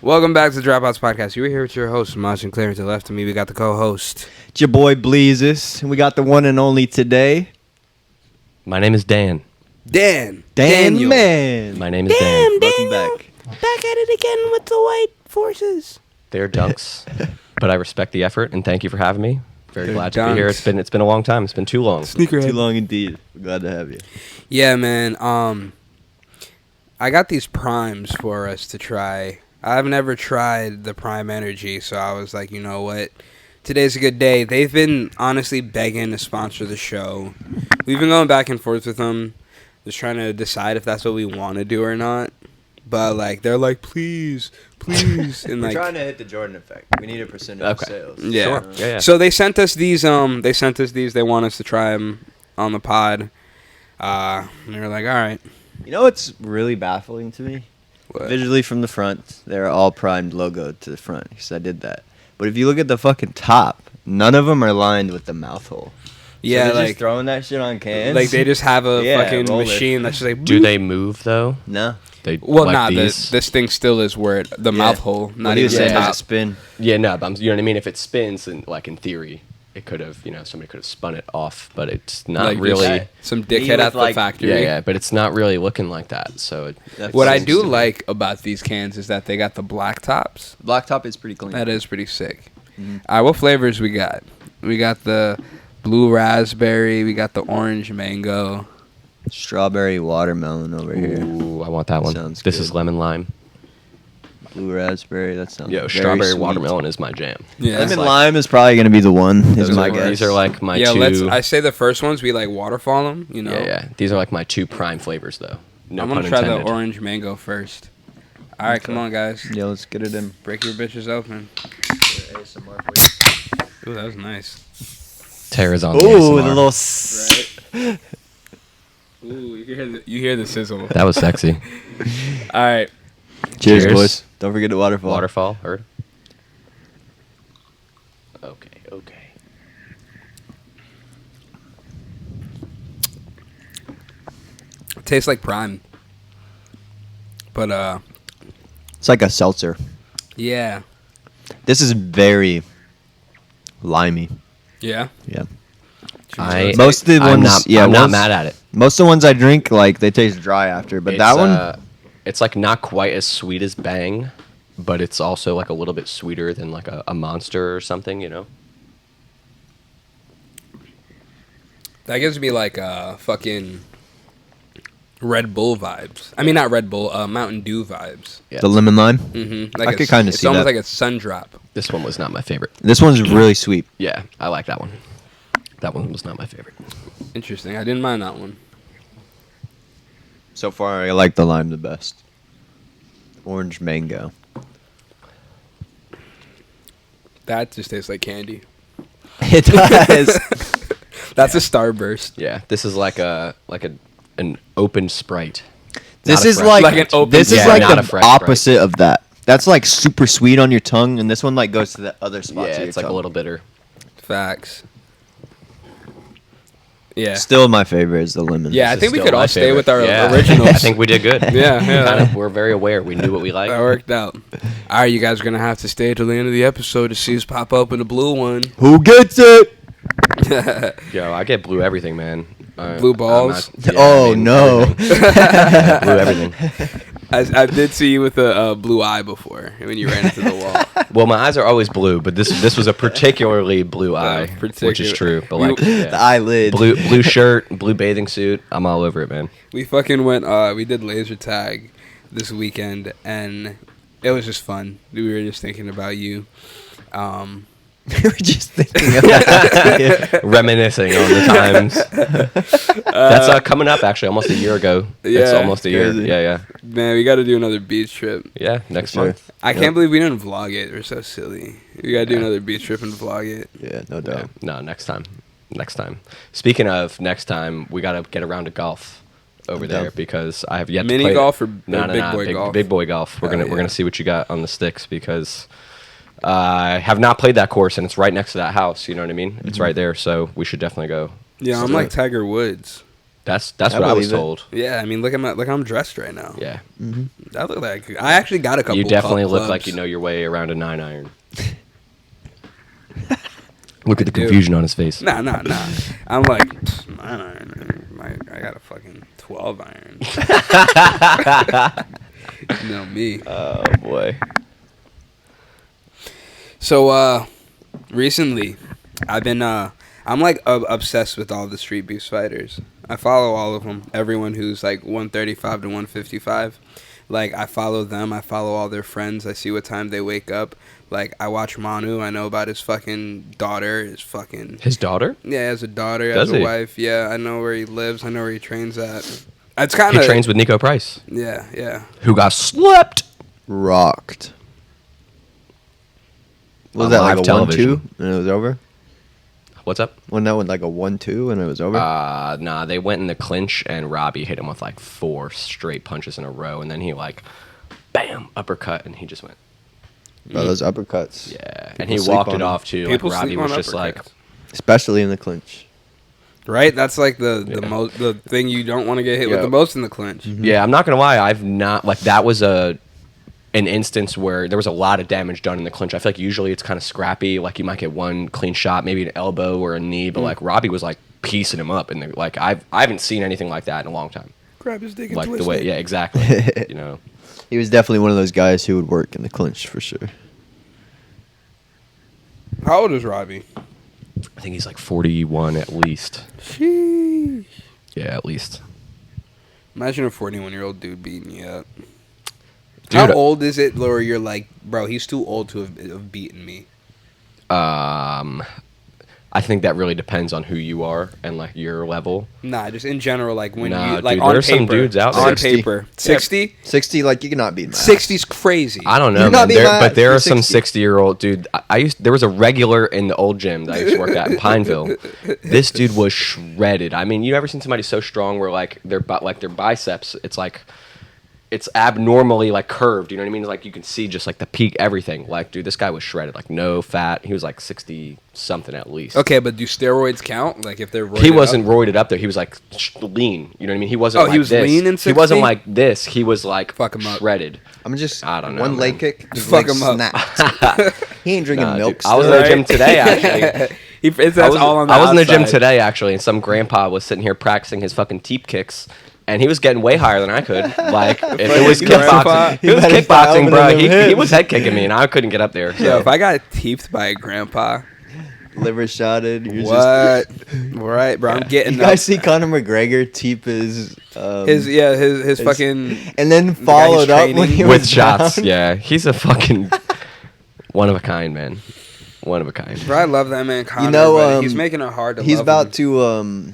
Welcome back to the Dropouts Podcast. You were here with your host, Maj and Claire. To the left of me, we got the co-host. It's your boy Bleezes, and we got the one and only today. My name is Dan. Daniel. Man. My name is Dan. Welcome back. Back at it again with the white forces. They're dunks, but I respect the effort and thank you for having me. Very They're glad to be here. It's been a long time. It's been too long. Sneakerhead. Too long indeed. We're glad to have you. Yeah, man. I got these primes for us to try. I've never tried the Prime Energy, so I was like, you know what? Today's a good day. They've been honestly begging to sponsor the show. We've been going back and forth with them, just trying to decide if that's what we want to do or not. But like, they're like, please. And We're like, trying to hit the Jordan effect. We need a percentage of sales. yeah. Sure. Yeah. So they sent us these. They want us to try them on the pod. And they were like, all right. You know what's really baffling to me? What? Visually from the front, they're all primed logo to the front because I did that. But if you look at the fucking top, none of them are lined with the mouth hole. Yeah, so they're like just throwing that shit on cans. Like they just have a Yeah, fucking roller. machine that's just like. Do boop. they move though? No. They Well, like nah. these? This thing still is where the mouth hole, What not he even was the saying top. does it spin. Yeah, no. But you know what I mean. If it spins, and like in theory, it could have. Somebody could have spun it off, but it's not Like really. just some Me dickhead with, at the like- factory. Yeah. But it's not really looking like that. So That's What I seems do to me. like about these cans is that they got the black tops. Blacktop is pretty clean. That is pretty sick. Mhm. All right, what flavors we got? We got the blue raspberry. We got the orange mango. Strawberry watermelon over here. ooh, I want that one. Sounds This good. is lemon lime. Blue raspberry. That sounds Yo, very strawberry sweet. watermelon is my jam. Yeah, Lemon like- lime is probably gonna be the one. Is Those my are- guess. These are like my yeah. two. I say the first ones we like waterfall them. You know. Yeah. These are like my two prime flavors though. No I'm pun gonna try intended. the orange mango first. All right, come on, guys. Yeah, let's get it in. Break your bitches open. Ooh, that was nice. Tara's on the Ooh, ASMR. the little. Ooh, you hear the sizzle. That was sexy. All right. Cheers, Cheers. boys. Don't forget the waterfall. Waterfall, heard? Okay. Tastes like Prime. But It's like a seltzer. yeah. This is very limey. Yeah. Yeah. Most Most of the I'm ones, not, I'm not ones- mad at it. Most of the ones I drink, like they taste dry after, but that one, It's like not quite as sweet as Bang, but it's also like a little bit sweeter than like a Monster or something, you know? That gives me like fucking Red Bull vibes. I mean, not Red Bull, Mountain Dew vibes. Yeah. the lemon lime. Mm-hmm. I could kinda It's see almost that. like a sun drop. This one was not my favorite. This one's really sweet. Yeah, I like that one. That one was not my favorite. Interesting. I didn't mind that one. So far, I like the lime the best. Orange mango. That just tastes like candy. It does. That's a Starburst. Yeah, this is like an open Sprite. This Not a is fresh like, Like an Sprite. open- this is Yeah, like not a the fresh opposite of that. That's like super sweet on your tongue, and this one like goes to the other spots. Yeah, of your it's like a tongue. little bitter. Facts. Yeah. Still, my favorite is the lemon. Yeah, I This think is we still could my all stay favorite. with our Yeah. originals. I think we did good. Yeah. We're very aware. We knew what we liked. That worked out. All right, you guys are going to have to stay till the end of the episode to see us pop up in the blue one. Who gets it? Yo, I get blue everything, man. Blue balls? Oh, no. everything. Yeah, blue everything. I did see you with a blue eye before when you ran into the wall. Well, my eyes are always blue, but this was a particularly blue eye, which is true. But like The eyelid. blue shirt, blue bathing suit, I'm all over it, man. We fucking went, we did laser tag this weekend, and it was just fun. We were just thinking about you. We were just thinking about it. Reminiscing on the times. That's coming up actually, almost a year ago. It's Yeah. almost a year. Crazy. Yeah. Man, we got to do another beach trip. Yeah, next Sure. month. I Yep. can't believe we didn't vlog it. We're so silly. We got to do another beach trip and vlog it. Yeah, no Yeah. doubt. No, next time. Speaking of next time, we got to get around to golf over I'm down. there because I have yet Mini to play golf or no, big boy golf? Big boy golf. We're Hell gonna yeah. we're gonna see what you got on the sticks because I have not played that course and it's right next to that house. You know what I mean? It's right there, so we should definitely go. Yeah, I'm So- like Tiger Woods. That's what I was believe it. told. Yeah, I mean, look how I'm dressed right now. Yeah. I look like I actually got a couple. You definitely look clubs. like you know your way around a 9-iron. Look at the do. confusion on his face. Nah. I'm like 9-iron. I got a fucking 12-iron. You know me. Oh boy. So recently, I've been I'm like obsessed with all the Street Beefs fighters. I follow all of them. Everyone who's like 135 to 155. Like, I follow them. I follow all their friends. I see what time they wake up. Like, I watch Manu. I know about his fucking daughter. His daughter? Yeah, he has a daughter. Does has a he? wife. Yeah, I know where he lives. I know where he trains at. It's kind of... He trains with Nico Price, Yeah. who got slept. Rocked. Was On that like live a television. 1-2 and it was over? What's up? Wasn't that one like a 1-2 and it was over? Nah, they went in the clinch, and Robbie hit him with like 4 straight punches in a row, and then he like, bam, uppercut, and he just went. Bro, those uppercuts. Yeah, and People he sleep walked on it them. off too. People Like Robbie sleep was on just like, uppercuts. Especially in the clinch. Right? That's like the Yeah. most the thing you don't want to get hit with Yeah. the most in the clinch. yeah, I'm not gonna lie, I've not like that was an instance where there was a lot of damage done in the clinch. I feel like usually it's kind of scrappy. Like you might get one clean shot, maybe an elbow or a knee, but like Robbie was like piecing him up, and like I haven't seen anything like that in a long time. Grab his dick and Like twist the way, it. yeah, exactly. You know, He was definitely one of those guys who would work in the clinch for sure. How old is Robbie? I think he's like 41 at least. Sheesh. Yeah, at least. Imagine a 41-year-old dude beating you up. Dude, How old is it where you're like, bro, he's too old to have beaten me? I think that really depends on who you are and like your level. Nah, just in general, like when Nah, you like dude, on there are some paper. dudes out there. On 60. paper, 60. 60, like you cannot beat my ass. 60's crazy. I don't know, You're not man. being my But there are ass, you're some 60. 60-year-old dude. There was a regular in the old gym that I used to work at in Pineville. This dude was shredded. I mean, you ever seen somebody so strong where like their biceps, it's abnormally like curved. You know what I mean? Like you can see just like the peak, everything. Like, dude, this guy was shredded. Like no fat. He was like 60 something at least. Okay, but do steroids count? Like if they're roided He wasn't up? roided up there. He was like lean. You know what I mean? He wasn't. Oh, he like was this. lean in He wasn't 60? like this. He was like Fuck him up. shredded. I'm just I don't know, one man. leg kick. Just Fuck like him up. snapped. He ain't drinking Nah, milk. dude. I was in still. the gym today actually. That's all on the I was in the gym outside. today actually, and some grandpa was sitting here practicing his fucking teep kicks, and he was getting way higher than I could. Like if it was Grandpa. kickboxing, He it was better start kickboxing, bro. opening them He hips. was head kicking me, and I couldn't get up there. Yo, So. if I got teeped by a grandpa, Liver shotted. You're what? Right, bro. I'm getting You guys see Conor McGregor teep his his fucking and then guy followed he's up when training he with was shots, down? yeah, he's a fucking one of a kind, man. One of a kind. Bro, I love that man, Conor. You know, but he's making it hard to He's love about him. to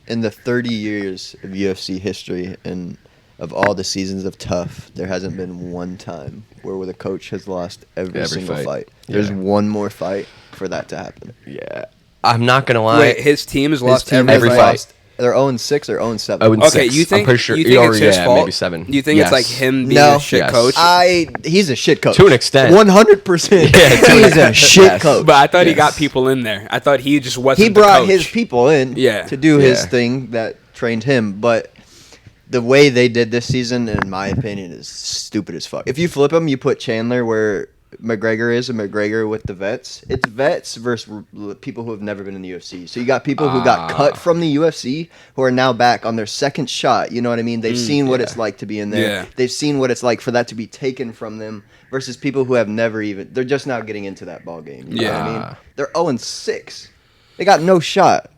in the 30 years of UFC history and of all the seasons of Tough, there hasn't been one time where the coach has lost every single fight. There's Yeah. one more fight for that to happen. Yeah, I'm not gonna lie. Wait, his team has His lost team every has fight. lost. They're 0-6 or 0-7. Oh, and Okay, 6. you think I'm pretty sure, you think it's his fault? maybe 7. You think Yes. it's like him being No. a shit Yes. coach? He's a shit coach. To an extent. 100%. Yeah, to an He's a extent. shit Yes. coach. But I thought he got Yes. people in there. I thought he just wasn't. He the brought coach. his people in to do his Yeah. thing that trained him, but the way they did this season, in my opinion, is stupid as fuck. If you flip them, you put Chandler where McGregor is and McGregor with the vets. It's vets versus people who have never been in the UFC. So you got people who got cut from the UFC who are now back on their second shot. You know what I mean? They've seen what it's like to be in there. Yeah. They've seen what it's like for that to be taken from them versus people who have never even. They're just now getting into that ball game. You know what I Yeah. mean? They're 0-6. They got no shot.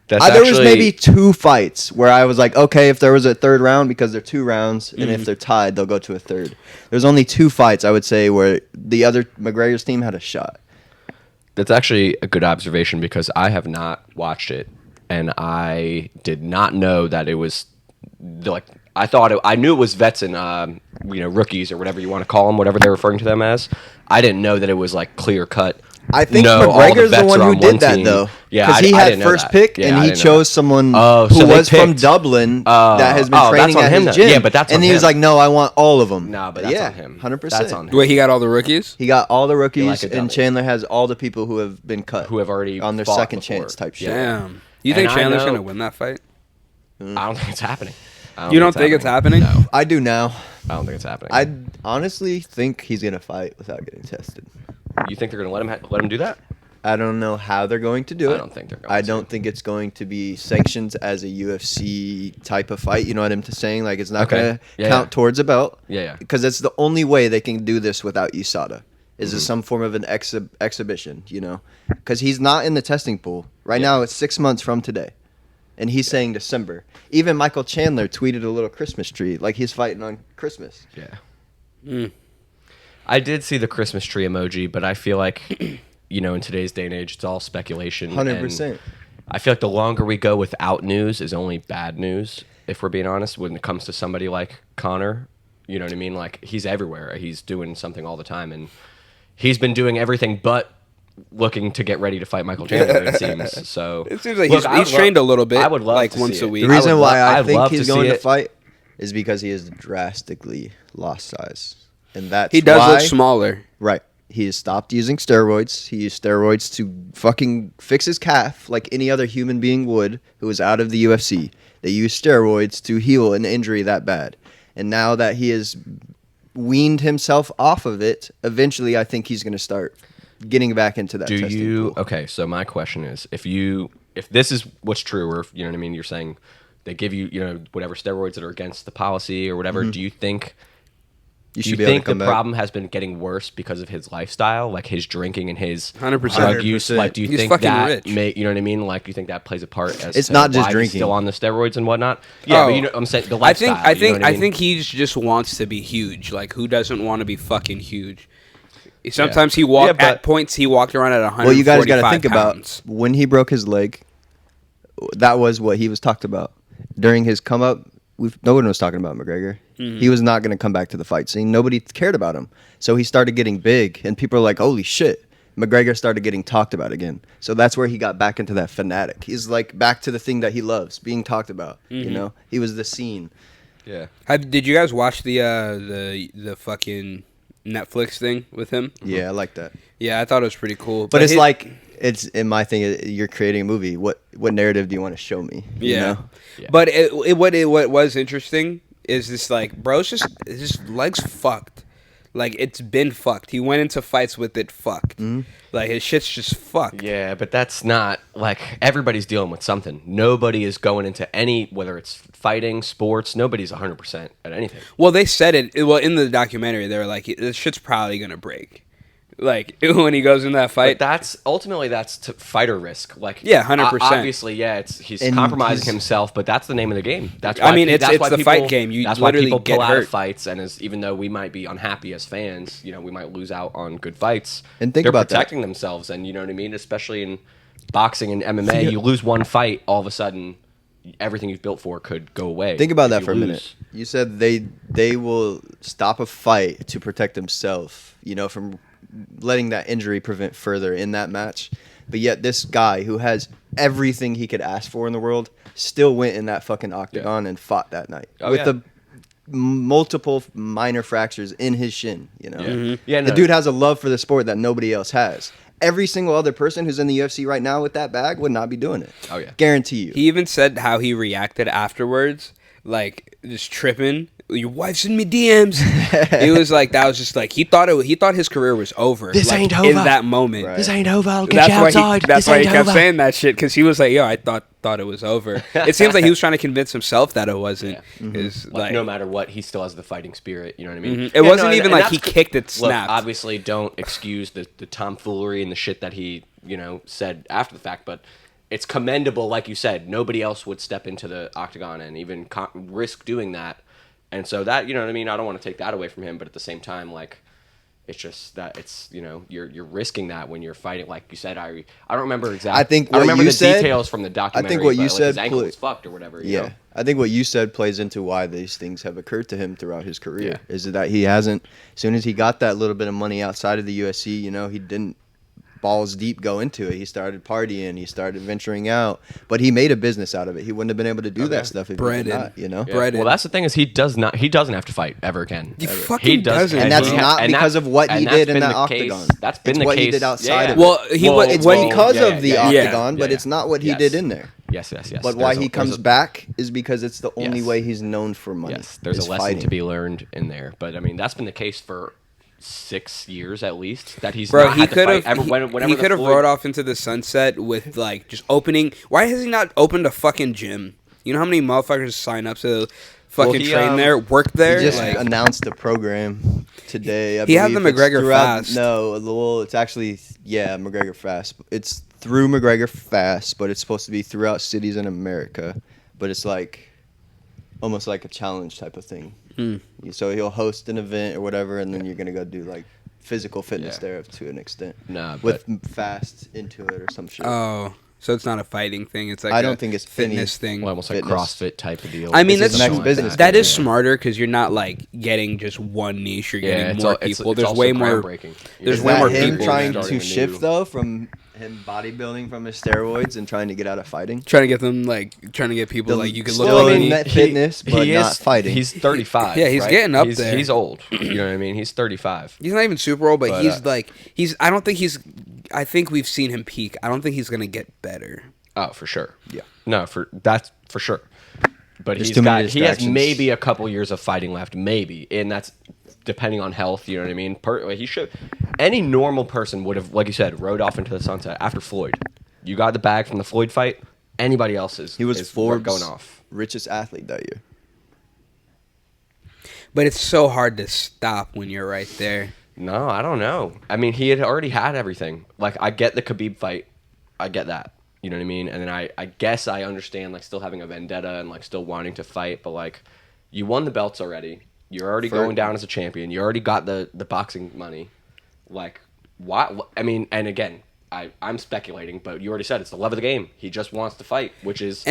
That's There was actually- maybe 2 fights where I was like, okay, if there was a third round, because they're 2 rounds, and if they're tied, they'll go to a third. There's only 2 fights, I would say, where the other McGregor's team had a shot. That's actually a good observation because I have not watched it, and I did not know that it was like I knew it was vets and rookies or whatever you want to call them, whatever they're referring to them as. I didn't know that it was like clear cut. I think No, all McGregor's the vets one are who on did one that, team. though. Yeah, Because he I had didn't know first that. pick, Yeah, and I he didn't know chose that. someone Oh, who so they was from picked- Dublin that has been oh, that's training on at him his then. gym. Yeah, but that's and on he was him. like, no, I want all of them. Nah, but that's on him. 100%. That's on him. Wait, he got all the rookies? He got all the rookies, like a dummy. and Chandler has all the people who have been cut. Who have already on their fought second before. chance type shit. Yeah. Damn. You think And I Chandler's know- gonna win that fight? I don't think it's happening. You don't think it's happening? No, I do now. I don't think it's happening. I honestly think he's gonna fight without getting tested. You think they're gonna let him do that? I don't know how they're going to do it. I don't think they're going I to. don't think it's going to be sanctioned as a UFC type of fight. You know what I'm saying? Like, it's not Okay. going to Yeah, count yeah. towards a belt. Yeah. Because it's the only way they can do this without USADA. Is Mm-hmm. it some form of an exhibition, you know? Because he's not in the testing pool. Right Yeah. now, it's 6 months from today. And he's saying December. Even Michael Chandler tweeted a little Christmas tree, like he's fighting on Christmas. Yeah. I did see the Christmas tree emoji, but I feel like, in today's day and age, it's all speculation. 100%. And I feel like the longer we go without news is only bad news, if we're being honest, when it comes to somebody like Connor. You know what I mean? Like, he's everywhere. He's doing something all the time, and he's been doing everything but looking to get ready to fight Michael Chandler, it seems. So It seems like Look, I he's would trained a little bit. I would love like to once see a it. week. The reason why I I'd think love he's to going see to it. fight is because he has drastically lost size. And that's He does why, look smaller. Right. He has stopped using steroids. He used steroids to fucking fix his calf like any other human being would who was out of the UFC. They use steroids to heal an injury that bad. And now that he has weaned himself off of it, eventually I think he's going to start getting back into that testing pool. Okay, so my question is, if this is what's true, or if, you know what I mean, you're saying they give you, whatever steroids that are against the policy or whatever, do you think You Do should you be able to think the come back. problem has been getting worse because of his lifestyle, like his drinking and his 100%. drug use? Like, do you He's think fucking that rich. you know what I mean? Like, do you think that plays a part as It's to not just why he's drinking. still on the steroids and whatnot? Yeah, Oh. but I'm saying the I lifestyle. think I think you know what I mean? think he just wants to be huge. Like, who doesn't want to be fucking huge? Sometimes he walked Yeah, but- at points. He walked around at 145 Well, you guys got to think pounds. about when he broke his leg. That was what he was talked about during his come up. No one was talking about McGregor. Mm-hmm. He was not going to come back to the fight scene. Nobody cared about him. So he started getting big, and people are like, "Holy shit!" McGregor started getting talked about again. So that's where he got back into that fanatic. He's like back to the thing that he loves, being talked about. Mm-hmm. You know, he was the scene. Yeah. Did you guys watch the fucking Netflix thing with him? Yeah, I like that. Yeah, I thought it was pretty cool. But it's his- like it's in my thing. You're creating a movie. What narrative do you want to show me? You yeah. know? Yeah. But what was interesting is this, like, bro's his leg's fucked. Like, it's been fucked. He went into fights with it fucked. Mm-hmm. Like, his shit's just fucked. Yeah, but that's not like everybody's dealing with something. Nobody is going into any, whether it's fighting, sports. Nobody's 100% at anything. Well, they said it. Well, in the documentary, they were like, "This shit's probably gonna break." Like, when he goes in that But fight. that's ultimately to fighter risk. Like, Yeah, 100%. Obviously, yeah, he's And compromising he's- himself, but that's the name of the game. That's I why mean, it's why the fight game. You that's why literally people get pull out hurt. of fights, and even though we might be unhappy as fans, we might lose out on good fights. And think they're about that. protecting themselves, and you know what I mean. Especially in boxing and MMA, you lose one fight, all of a sudden, everything you've built for could go away. Think about if that you for a lose. minute. You said they will stop a fight to protect themselves, from letting that injury prevent further in that match. But yet this guy who has everything he could ask for in the world still went in that fucking octagon and fought that night Oh, with yeah. the multiple minor fractures in his shin. Yeah, The no. dude has a love for the sport that nobody else has. Every single other person who's in the UFC right now with that bag would not be doing it. Oh, yeah. Guarantee you. He even said how he reacted afterwards, like, just tripping. Your wife's in me DMs. He was like, that was just like, he thought his career was over. This like, ain't in over. that moment. Right. This ain't over. I'll get you outside. That's This why he ain't kept over. saying that shit, because he was like, yo, I thought it was over. It seems like he was trying to convince himself that it wasn't. Is Like, no matter what, he still has the fighting spirit. You know what I mean? Mhm. It wasn't even like that's he good. kicked it, Look, snapped. obviously, don't excuse the tomfoolery and the shit that he said after the fact, but it's commendable. Like you said, nobody else would step into the octagon and even risk doing that. And so that, you know what I mean? I don't want to take that away from him, but at the same time, like, it's just that it's, you're risking that when you're fighting. Like you said, I don't remember exactly. I think I don't what remember you the said- details from the documentary. what you but, like, his said ankle put- was fucked or whatever. you Yeah, know? I think what you said plays into why these things have occurred to him throughout his career. Yeah. Is that he hasn't, as soon as he got that little bit of money outside of the USC, he didn't balls deep go into it. He started partying, he started venturing out, but he made a business out of it. He wouldn't have been able to do that stuff if he Breaded. did not, Yeah. Breaded. Well, that's the thing is he doesn't have to fight ever again. He Ever. fucking doesn't. And that's he not and because that's- of what he and that's did in been that the case. octagon. That's been It's the what case. he did outside Yeah. of Well, it. he It's when because yeah, of the yeah, octagon, yeah, but yeah. it's not what he Yes. did in there. Yes. But why he comes back is because it's the only way he's known for money. Yes, there's a lesson to be learned in there. But I mean, that's been the case for 6 years at least. That he's not had to fight. He could have rode off into the sunset with like just opening. Why has he not opened a fucking gym? You know how many motherfuckers sign up to fucking train there, work there? He just announced a program today. He had the McGregor Fast. No, well, it's actually McGregor Fast. It's through McGregor Fast, but it's supposed to be throughout cities in America. But it's like almost like a challenge type of thing. So he'll host an event or whatever, and then you're gonna go do like physical fitness there to an extent. With fast into it or some shit. Oh. So it's not a fighting thing. It's like I don't think it's fitness thing. Well, almost like CrossFit type of deal. I mean, that's next business. That is smarter because you're not like getting just one niche. You're getting more people. There's way more. There's way more people. Trying to shift though from him bodybuilding from his steroids and trying to get out of fighting. Trying to get them trying to get people like you could look still like in that fitness, but not fighting. He's 35. Yeah, he's getting up there. He's old. You know what I mean? He's 35. He's not even super old, but he's. I don't think he's. I think we've seen him peak. I don't think he's gonna get better. Oh, for sure. Yeah. No, that's for sure. But he has maybe a couple years of fighting left, maybe, and that's depending on health. You know what I mean? He should. Any normal person would have, like you said, rode off into the sunset after Floyd. You got the bag from the Floyd fight. Anybody else is. He was Forbes' going off richest athlete that year. But it's so hard to stop when you're right there. No, I don't know. I mean, he had already had everything. Like, I get the Khabib fight. I get that. You know what I mean? And then I guess I understand, like, still having a vendetta and, like, still wanting to fight. But, like, you won the belts already. You're already going down as a champion. You already got the boxing money. Like, why? I mean, and again, I'm speculating, but you already said it's the love of the game. He just wants to fight, which is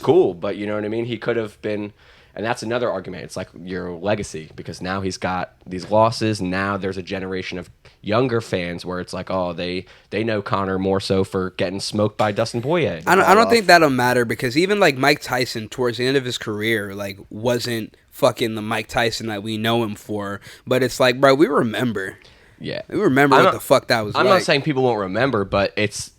cool. But you know what I mean? He could have been... And that's another argument. It's like your legacy, because now he's got these losses. Now there's a generation of younger fans where it's like, oh, they know Conor more so for getting smoked by Dustin Poirier. I don't think that'll matter, because even like Mike Tyson towards the end of his career, like, wasn't fucking the Mike Tyson that we know him for. But it's like, bro, we remember. Yeah, we remember what the fuck that was. I'm not saying people won't remember, but it's.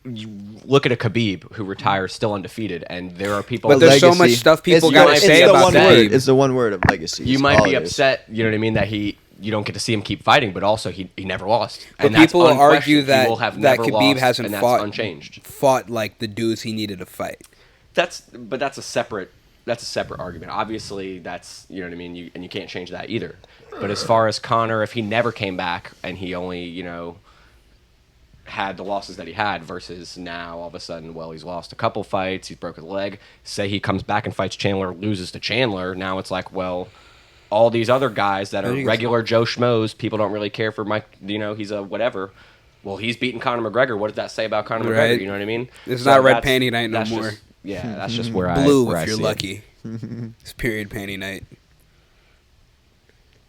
You look at a Khabib who retires still undefeated, and there are people. But there's so much stuff people got to say about Khabib. It's the one word of legacy. You might be upset, you know what I mean, that you don't get to see him keep fighting, but also he never lost. But people will argue that Khabib hasn't unchanged. Fought like the dudes he needed to fight. That's a separate argument. Obviously, that's, you know what I mean, you can't change that either. But as far as Conor, if he never came back and he only, you know, had the losses that he had versus now all of a sudden, well, he's lost a couple fights, he's broke his leg, say he comes back and fights Chandler, loses to Chandler, now it's like, well, all these other guys that are regular Joe Schmoes, people don't really care for Mike, you know, he's a whatever. Well, he's beating Conor McGregor. What does that say about Conor McGregor? You know what I mean? It's not red panty night no more. That's just where Blue I if you're see lucky. It's period panty night.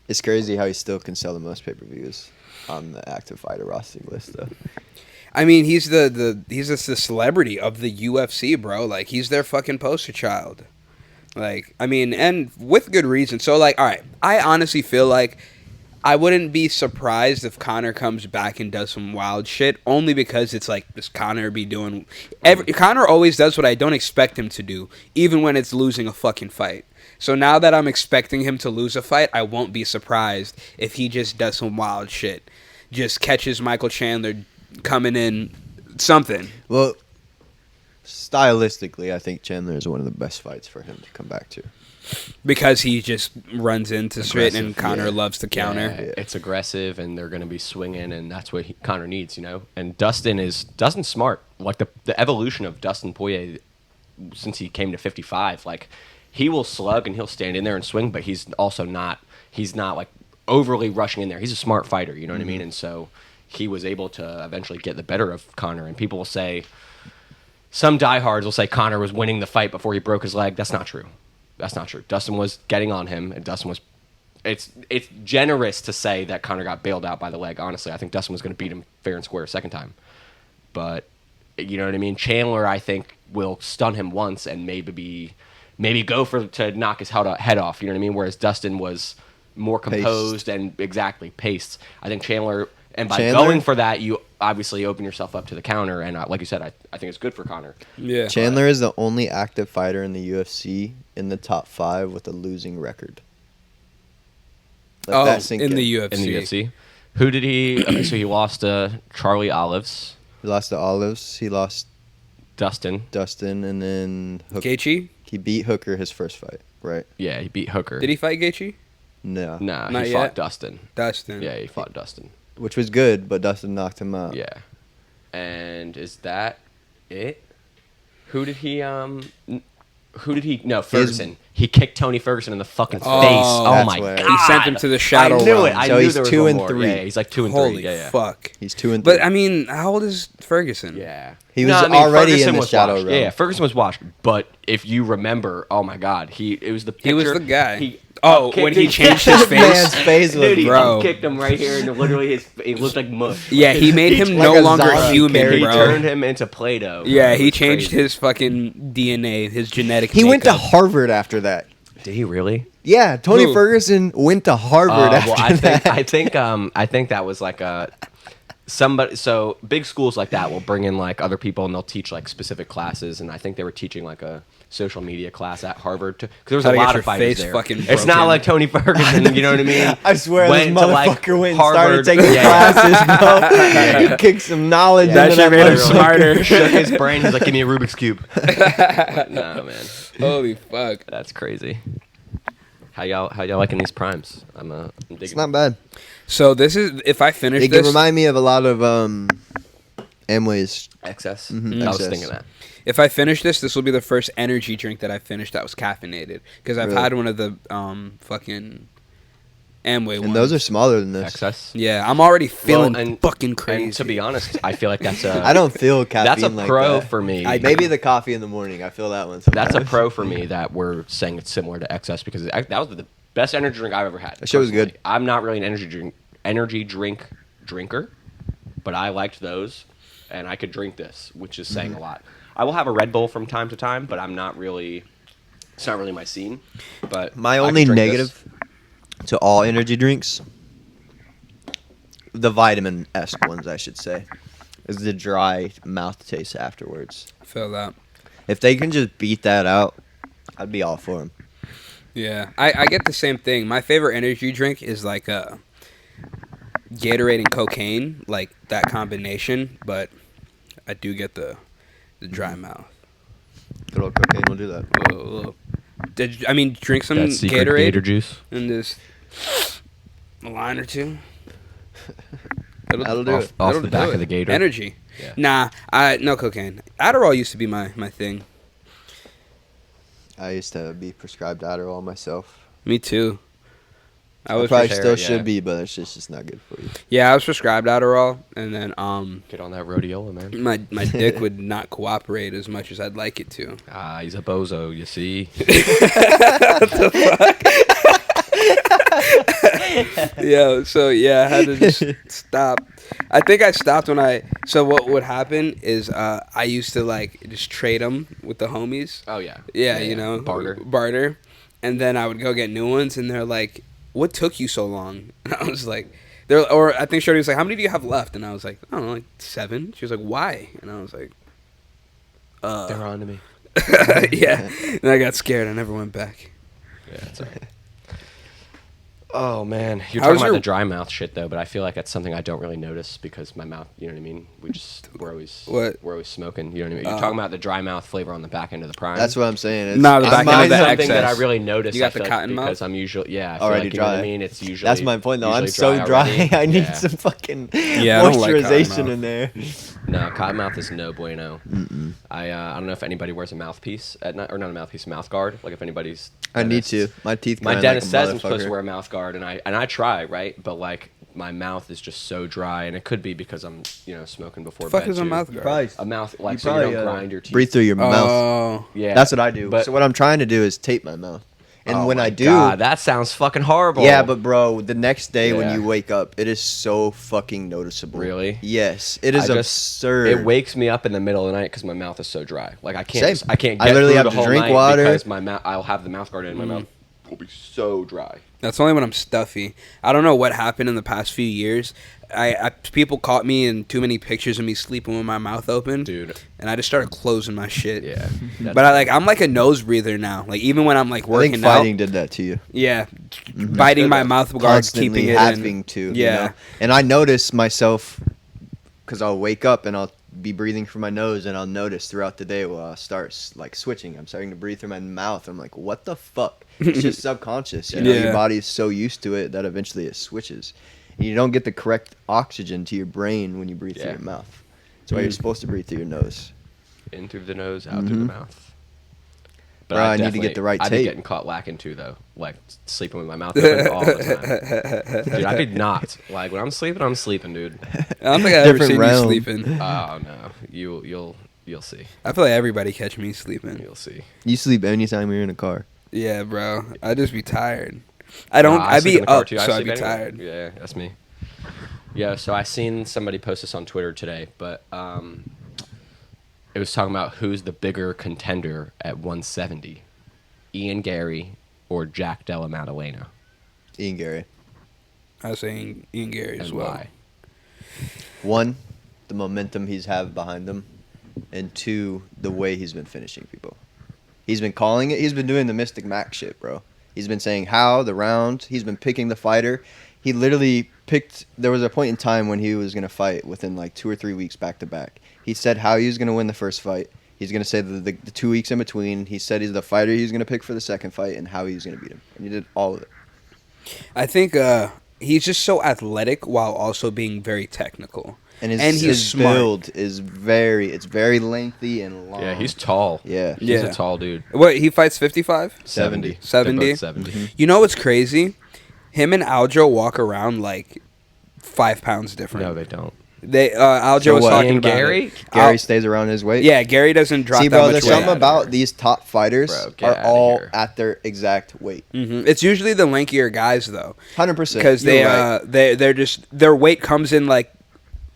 It's crazy how he still can sell the most pay-per-views on the active fighter roster list, though. I mean, he's just the celebrity of the UFC, bro. Like, he's their fucking poster child. Like, I mean, and with good reason. So, like, all right, I honestly feel like I wouldn't be surprised if Conor comes back and does some wild shit, only because it's like, does Conor be doing... Conor always does what I don't expect him to do, even when it's losing a fucking fight. So now that I'm expecting him to lose a fight, I won't be surprised if he just does some wild shit. Just catches Michael Chandler coming in something. Well, stylistically, I think Chandler is one of the best fights for him to come back to. Because he just runs into shit and Conor loves to counter. Yeah, it's aggressive and they're going to be swinging, and that's what Conor needs, you know? And Dustin's smart. Like, the evolution of Dustin Poirier since he came to 55, like, he will slug and he'll stand in there and swing, but he's not like overly rushing in there. He's a smart fighter, you know what I mean? And so he was able to eventually get the better of Conor. And people will say, some diehards will say Conor was winning the fight before he broke his leg. That's not true. That's not true. Dustin was getting on him, and Dustin was... It's generous to say that Conor got bailed out by the leg, honestly. I think Dustin was going to beat him fair and square a second time. But, you know what I mean? Chandler, I think, will stun him once and maybe go to knock his head off, you know what I mean? Whereas Dustin was more composed and exactly paced. I think Chandler, and by going for that, obviously open yourself up to the counter. And like you said, I think it's good for Conor. Yeah. Chandler is the only active fighter in the UFC in the top 5 with a losing record. Let that sink in the UFC. In the UFC. Who did he? Okay, so he lost to Charlie Olives. He lost to Olives. He lost Dustin, and then Gaethje? He beat Hooker his first fight, right? Yeah, he beat Hooker. Did he fight Gaethje? No. Nah, Not he yet? fought Dustin. Dustin. Yeah, he fought Dustin. Which was good, but Dustin knocked him out. Yeah. And is that it? Who did he no, Ferguson. He kicked Tony Ferguson in the fucking face. Oh That's my where- god. He sent him to the shadow I knew realm. it. I So knew he's there was 2 one and more. 3. Yeah, he's like 2 and Holy 3. Yeah. fuck. He's 2 and 3. But I mean, how old is Ferguson? Yeah. He was already Ferguson in the was shadow washed. realm. Yeah, Ferguson was washed. But if you remember, oh my god, it was the picture. He was the guy. He when he changed his face. Man's face was Dude, he bro. kicked him right here, and literally he looked like mush. Yeah, he made him Like no a longer zombie human, character. He bro. turned him into Play-Doh. Yeah, It he was changed crazy. his fucking DNA, his genetic He went to makeup. Harvard after that. Did he really? Yeah, Tony Who? Ferguson went to Harvard after Well, that. I think that was like a somebody. So big schools like that will bring in like other people and they'll teach like specific classes. And I think they were teaching like a social media class at Harvard because there was How a to get lot your of fighters face there. fucking It's not broken. like Tony Ferguson. You know what I mean? I swear this Went to, like, motherfucker went and Harvard. started taking Yeah. classes, bro. He kicked some knowledge That into shit made him motherfucker. smarter. Shook his brain. He's like, "Give me a Rubik's cube." No, man, Holy fuck. that's crazy. How y'all liking these primes? I'm digging. It's not bad. So this is, if I finish It this, can remind me of a lot of Amway's. excess. Mhm, I was excess. thinking that. if I finish this will be the first energy drink that I finished that was caffeinated. Because I've Really? had one of the fucking Amway ones. And those are smaller than this. Excess. Yeah, I'm already feeling and- fucking crazy. And to be honest, I feel like that's a I don't feel caffeine that's a like pro that. for me. Maybe the coffee in the morning. I feel that one That's a sometimes. pro for me that we're saying it's similar to XS because that was the best energy drink I've ever had. That shit was good. personally. I'm not really an energy drink drinker, but I liked those, and I could drink this, which is saying a lot. I will have a Red Bull from time to time, but I'm not really. It's not really my scene. But My I could only drink negative to all energy drinks, the vitamin-esque ones, I should say, is the dry mouth taste afterwards. I feel that. If they can just beat that out, I'd be all for them. Yeah, I get the same thing. My favorite energy drink is like Gatorade and cocaine, like that combination. But I do get the dry mouth. Good old cocaine will do that. Ugh. Drink some That secret Gatorade Gator juice. and just a line or two. That'll do Off, it. off That'll the do back it. of the Gator. Energy. Yeah. Nah, no cocaine. Adderall used to be my thing. I used to be prescribed Adderall myself. Me too. I I was probably pres- still yeah. should be, but it's just not good for you. yeah, I was prescribed Adderall, and then Get on that rhodiola, man. my dick would not cooperate as much as I'd like it to. Ah, he's a bozo. You see. Yeah, so yeah, I had to just stop. I think I stopped when so what would happen is I used to like just trade them with the homies. Oh yeah. Yeah, you know, barter, and then I would go get new ones, and they're like, "What took you so long?" And I was like, I think Shorty was like, "How many do you have left?" And I was like, "I don't know, like 7." She was like, "Why?" And I was like, They're on to me. yeah. And I got scared. I never went back. Yeah, that's all right. Oh man, you're How's talking about your- the dry mouth shit though, but I feel like that's something I don't really notice because my mouth, you know what I mean? We're always smoking, you know what I mean? You're talking about the dry mouth flavor on the back end of the prime. That's what I'm saying. It's, No, the back end of Mine's the something that I excess. really notice. You got I feel the like, cotton mouth? because I'm usually I feel Already like, you know what I dry. mean? It's usually That's my point, though. I'm usually so dry. already. I need Yeah. some fucking Yeah, I don't like moisturization cottonmouth. in there. No, cotton mouth is no bueno. I don't know if anybody wears a mouthpiece at night, or not a mouthpiece, a mouth guard. Like if anybody's. I need dentist. to. My teeth. My grind dentist like a says I'm supposed to motherfucker. wear a mouth guard, and I try, right? But like my mouth is just so dry, and it could be because I'm smoking before The fuck bed. is a too. mouth guard? Probably A mouth like You so you probably, don't grind your teeth. breathe through your mouth. Oh, Yeah, That's what I do. But, So what I'm trying to do is tape my mouth. And oh when my I do, God, that sounds fucking horrible. yeah, but bro, the next day when Yeah. you wake up, it is so fucking noticeable. Really? Yes, it is I just- absurd. It wakes me up in the middle of the night because my mouth is so dry. Like I can't, Same. I can't I get literally through have the to whole drink night water. because my mouth. I'll have the mouth guard in, and my mouth will be so dry. That's only when I'm stuffy. I don't know what happened in the past few years. People caught me in too many pictures of me sleeping with my mouth open, Dude. and I just started closing my shit. Yeah. But I'm like a nose breather now. Like even when I'm like I working think fighting out, did that to you. yeah, biting my mouth guard, Constantly keeping it having in. to. Yeah. You know? And I notice myself because I'll wake up and I'll be breathing through my nose, and I'll notice throughout the day, I'll start like switching. I'm starting to breathe through my mouth. I'm like, what the fuck? It's just subconscious. You know, Yeah. your body is so used to it that eventually it switches. And you don't get the correct oxygen to your brain when you breathe through your mouth. That's why you're supposed to breathe through your nose. In through the nose, out through the mouth. But Bro, I need to get the right I'd be tape. getting caught lacking too, though. Like sleeping with my mouth open all the time. Dude, I'd be knocked. Like when I'm sleeping, dude. I don't think I've ever Different seen realm. you sleeping. Oh no, you'll see. I feel like everybody catch me sleeping. You'll see. You sleep anytime you're in a car. Yeah, bro. I just be tired. I don't. Nah, I'd sleep be in the car up, too. I so I'd sleep be anyway. tired. Yeah, that's me. Yeah, so I seen somebody post this on Twitter today, but it was talking about who's the bigger contender at 170, Ian Gary or Jack Della Maddalena. Ian Gary. I was saying Ian Gary as And well. why? One, the momentum he's have behind him, and two, the way he's been finishing people. He's been calling it. He's been doing the Mystic Mac shit, bro. He's been saying how, the round. He's been picking the fighter. He literally picked. There was a point in time when he was going to fight within like 2 or 3 weeks back to back. He said how he was going to win the first fight. He's going to say the 2 weeks in between. He said he's the fighter he's going to pick for the second fight and how he's going to beat him. And he did all of it. I think he's just so athletic while also being very technical. And he's his smart. build is very lengthy and long. Yeah, he's tall. Yeah. He's Yeah. a tall dude. What, he fights 55? 70. 70? They're both 70. You know what's crazy? Him and Aljo walk around like 5 pounds different. No, they don't. They Aljo So was what, talking Ian about Gary? it. Gary stays around his weight. Yeah, Gary doesn't drop See, that bro, much there's weight. something about these top fighters Bro, get are outta all here. at their exact weight. It's usually the lankier guys though, 100%. because their weight comes in like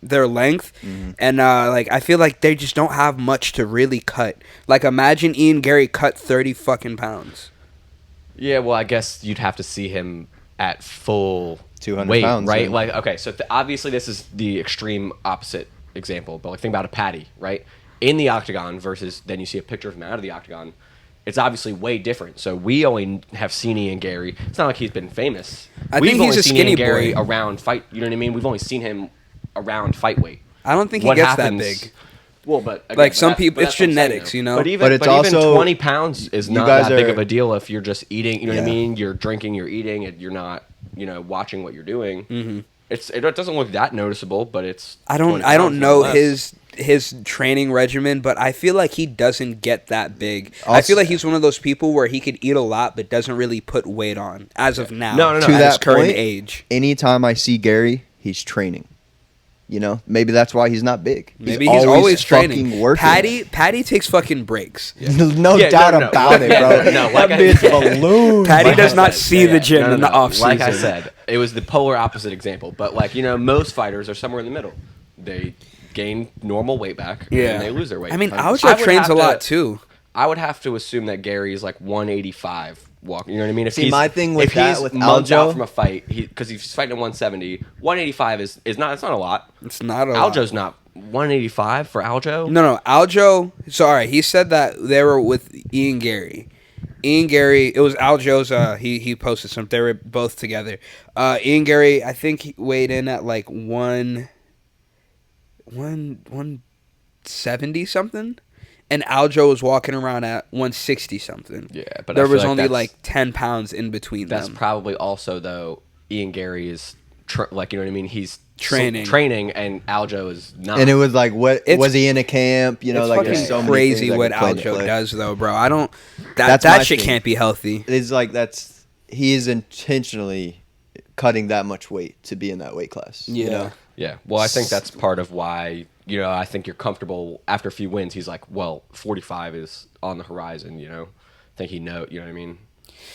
their length, and like I feel like they just don't have much to really cut. Like imagine Ian Gary cut 30 fucking pounds. Yeah, well, I guess you'd have to see him at full 200 weight, pounds, right? yeah. Like, okay, so obviously this is the extreme opposite example, but like think about a Patty, right? In the octagon versus then you see a picture of him out of the octagon. It's obviously way different. So we only have seen Ian Gary. It's not like he's been famous. I We've think he's only a seen skinny Ian Gary boy. around fight. You know what I mean? We've only seen him around fight weight. I don't think he What gets happens- that big. Well, but again, Like, but some that's- people- but it's that's what I'm saying, genetics, though. you know? But even, But it's even also- 20 pounds is you not guys that big are- of a deal if you're just eating. You know what I Yeah. mean? You're drinking, you're eating, and you're not, watching what you're doing. Mm-hmm. It doesn't look that noticeable, but it's. I 20 don't pounds know less. his training regimen, but I feel like he doesn't get that big. I Also- feel like he's one of those people where he could eat a lot but doesn't really put weight on as of now. No, To at his that current point, age. Anytime I see Gary, he's training. You know, maybe that's why he's not big. Maybe he's always fucking training. working. Patty takes fucking breaks. no Yeah, doubt no. about it, bro. No, like that I- bitch balloon. Patty Like does I not said, see the gym in the off Like I season. said, it was the polar opposite example. But like most fighters are somewhere in the middle. They gain normal weight back, Yeah, and they lose their weight. I mean, I Aljo would trains have a lot to- too. I would have to assume that Gary's like 185 walking. You know what I mean? If See, he's, my thing with if that, he's with months out Aljo- from a fight, because he's fighting at 170, 185 is not. It's not a lot. It's not a lot. Aljo's not 185 for Aljo. No, Aljo. So, all right, he said that they were with Ian Gary. Ian Gary, it was Aljo's. He posted something. They were both together. Ian Gary, I think he weighed in at like 170 something, and Aljo was walking around at 160 something. Yeah, but there I feel was like only that's- like 10 pounds in between That's them. probably also though. Ian Gary is like you know what I mean. He's Training. and Aljo is not. And it was like, what It's- was he in a camp? You know, It's like fucking there's so many crazy things that what could play into Aljo play. does, though, bro. I don't. That's That my shit thing. can't be healthy. It's like he is intentionally cutting that much weight to be in that weight class. Yeah. You know? Yeah, well, I think that's part of why, I think you're comfortable after a few wins. He's like, well, 45 is on the horizon, I think you know what I mean?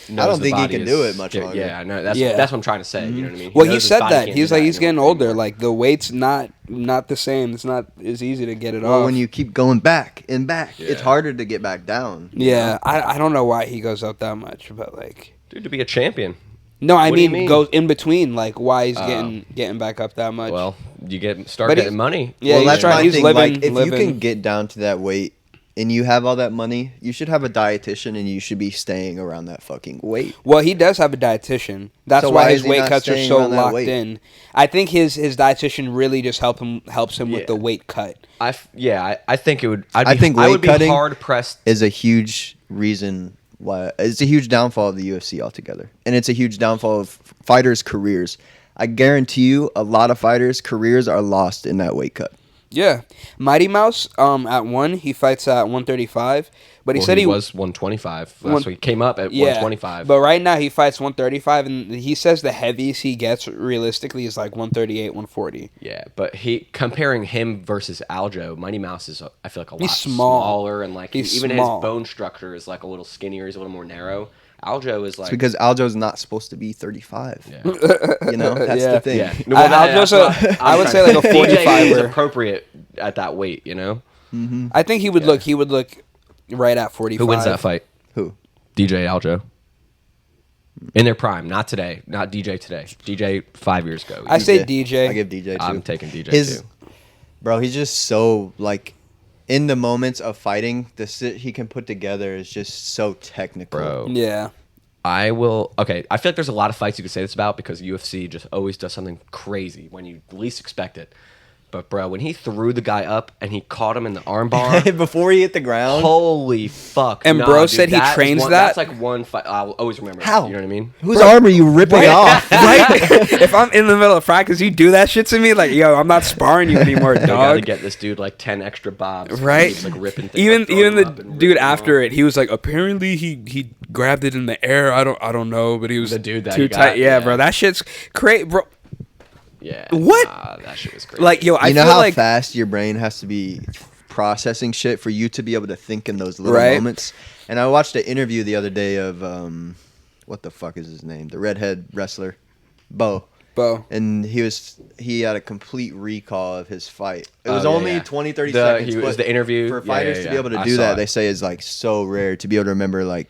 I don't think he can do it much longer. Yeah, I know. That's Yeah. that's what I'm trying to say, you know what I mean? Well, he knows his said body that. can't He's do like that he's getting anymore. older. Like the weight's not the same. It's not as easy to get it Well, off. when you keep going back and back, Yeah. it's harder to get back down. you yeah, know? I don't know why he goes up that much, but like Dude, to be a champion. No, I What do you mean mean? goes in between. Like why he's getting back up that much. Well, you start But getting money. Yeah, well, he's that's trying- my he's thing. living- Like, if living- you can get down to that weight and you have all that money, you should have a dietitian and you should be staying around that fucking weight. Well, he does have a dietitian. That's So why why his is he weight not cuts are staying so around that locked weight? in. I think his dietitian really just helps him with Yeah. the weight cut. I think it would. I think I weight would be cutting hard pressed. is a huge reason why it's a huge downfall of the UFC altogether, and it's a huge downfall of fighters' careers. I guarantee you, a lot of fighters' careers are lost in that weight cut. Yeah, Mighty Mouse. At one, he fights at 135, but he said he was 125. One- That's what he came up at yeah, 125. But right now he fights 135, and he says the heaviest he gets realistically is like 138, 140. Yeah, but comparing him versus Aljo, Mighty Mouse is I feel like a lot He's small. smaller, and like He's even small. his bone structure is like a little skinnier. He's a little more narrow. Aljo is like It's because Aljo's not supposed to be 35. yeah. You know, that's Yeah. the thing. Yeah, Aljo's I would say like a DJ is 45er. appropriate at that weight. You know, I think he would look. He would look right at 45. who wins that fight? Who? DJ Aljo. In their prime, not today, not DJ today. DJ 5 years ago. I say DJ. I give DJ too. I'm taking DJ His, too. bro, he's just so like in the moments of fighting. The shit he can put together is just so technical. Bro. Yeah. I will. Okay, I feel like there's a lot of fights you could say this about because UFC just always does something crazy when you least expect it. But bro, when he threw the guy up and he caught him in the armbar, Before he hit the ground. holy fuck! And Nah, bro dude, said he that is trains one- that? That's like one fight. I'll always remember. How? You know what I mean? Whose arm are you ripping off? Right? If I'm in the middle of practice, you do that shit to me, like, yo, I'm not sparring you anymore, I gotta dog. get this dude like 10 extra bobs. Right? He's like ripping things, Even like, throwing even them the up and dude ripping them after off. it, he was like, apparently he grabbed it in the air. I don't know, but he was The dude that too he got, tight. Yeah, yeah. bro, that shit's crazy, bro. Yeah. What? Nah, that shit was crazy. Like, yo, I You know feel how like fast your brain has to be processing shit for you to be able to think in those little Right. moments. And I watched an interview the other day of what the fuck is his name? The redhead wrestler, Bo. Bo. And he had a complete recall of his fight. It was Oh, yeah, only yeah. 20, 30 The- seconds. he was but the interview. for Yeah, fighters yeah, to yeah. be able to I do saw that, it. they say is like so rare to be able to remember like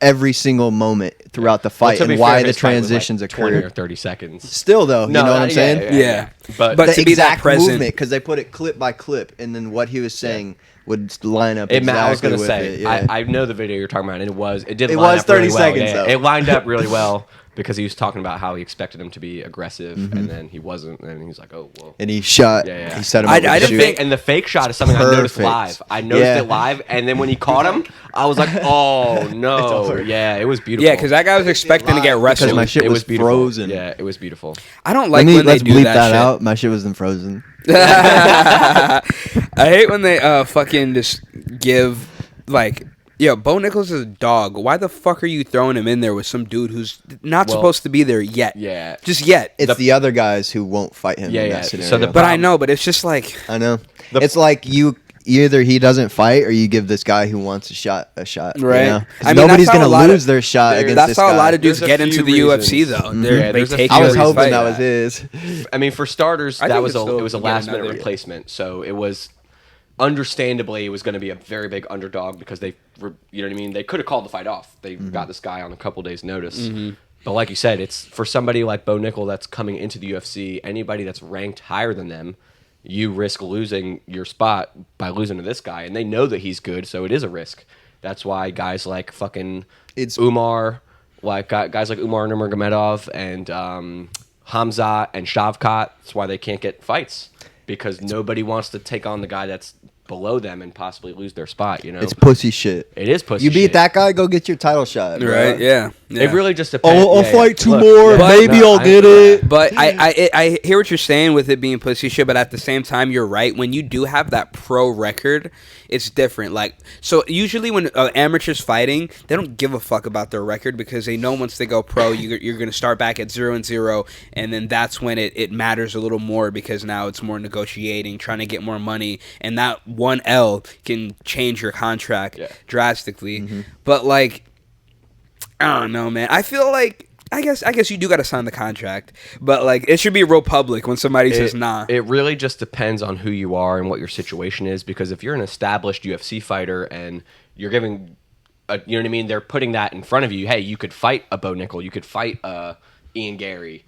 every single moment throughout the fight Well, to be and fair, why the his fight was, like, transitions 20 or occurred. 30 seconds. Still though, you know what I'm saying? Yeah. But But the to be that exact present- movement because they put it clip by clip, and then what he was saying would line up. I exactly was gonna with say, it. Yeah. I know the video you're talking about, and it did. It line was up really 30 well. seconds, Yeah, though. it lined up really well because he was talking about how he expected him to be aggressive, Mm-hmm. and then he wasn't, and he's like, "Oh, well." and he shot. Yeah, yeah. He set him I up. with didn't the shoot. think- And the fake shot is something I noticed Perfect. live. I noticed Yeah. it live, and then when he caught him, I was like, "Oh no!" over. Yeah, it was beautiful. Yeah, because that guy was expecting to get wrestled. Because my shit it was beautiful. frozen. Yeah, it was beautiful. I don't like Let when let's they do bleep that, that shit. out. My shit wasn't frozen. I hate when they fucking just give like, yo, Bo Nichols is a dog. Why the fuck are you throwing him in there with some dude who's not Well, supposed to be there yet? Yeah, Just yet. It's the other guys who won't fight him Yeah, in yeah. that scenario. So the- But I know, but it's just like, I know. It's like either he doesn't fight or you give this guy who wants a shot. Right. You know? 'Cause I mean, nobody's that's how gonna a lot lose of- their shot against that's this how guy. a lot of dudes There's a get into few the UFC reasons. though. Yeah, They there's a take few I was every hoping fight. that was his. I mean, for starters, I that think was it's still it was a get last minute another- replacement, so it was understandably it was going to be a very big underdog because they were, you know what I mean. They could have called the fight off. They got this guy on a couple days' notice. But like you said, it's for somebody like Bo Nickel that's coming into the UFC. Anybody that's ranked higher than them, you risk losing your spot by losing to this guy, and they know that he's good, so it is a risk. That's why guys like fucking Umar, like guys like Umar Nurmagomedov and Hamzat and Shavkat. That's why they can't get fights because nobody wants to take on the guy that's below them and possibly lose their spot. You know, It's pussy shit. it is pussy. You beat shit. that guy, go get your title shot. Bro. Right? Yeah. It really just depends. I'll Yeah, fight yeah. two Look, more. yeah, Maybe no, I'll I- get it. But I hear what you're saying with it being pussy shit, but at the same time, you're right. When you do have that pro record, it's different. Like, so usually when amateurs fighting, they don't give a fuck about their record because they know once they go pro, you're going to start back at 0-0, and then that's when it matters a little more because now it's more negotiating, trying to get more money, and that one L can change your contract drastically. But like, I don't know, man. I feel like I guess you do got to sign the contract, but like it should be real public when somebody says nah. It really just depends on who you are and what your situation is. Because if you're an established UFC fighter and you're giving you know what I mean? They're putting that in front of you. Hey, you could fight a Bo Nickel. You could fight Ian Gary.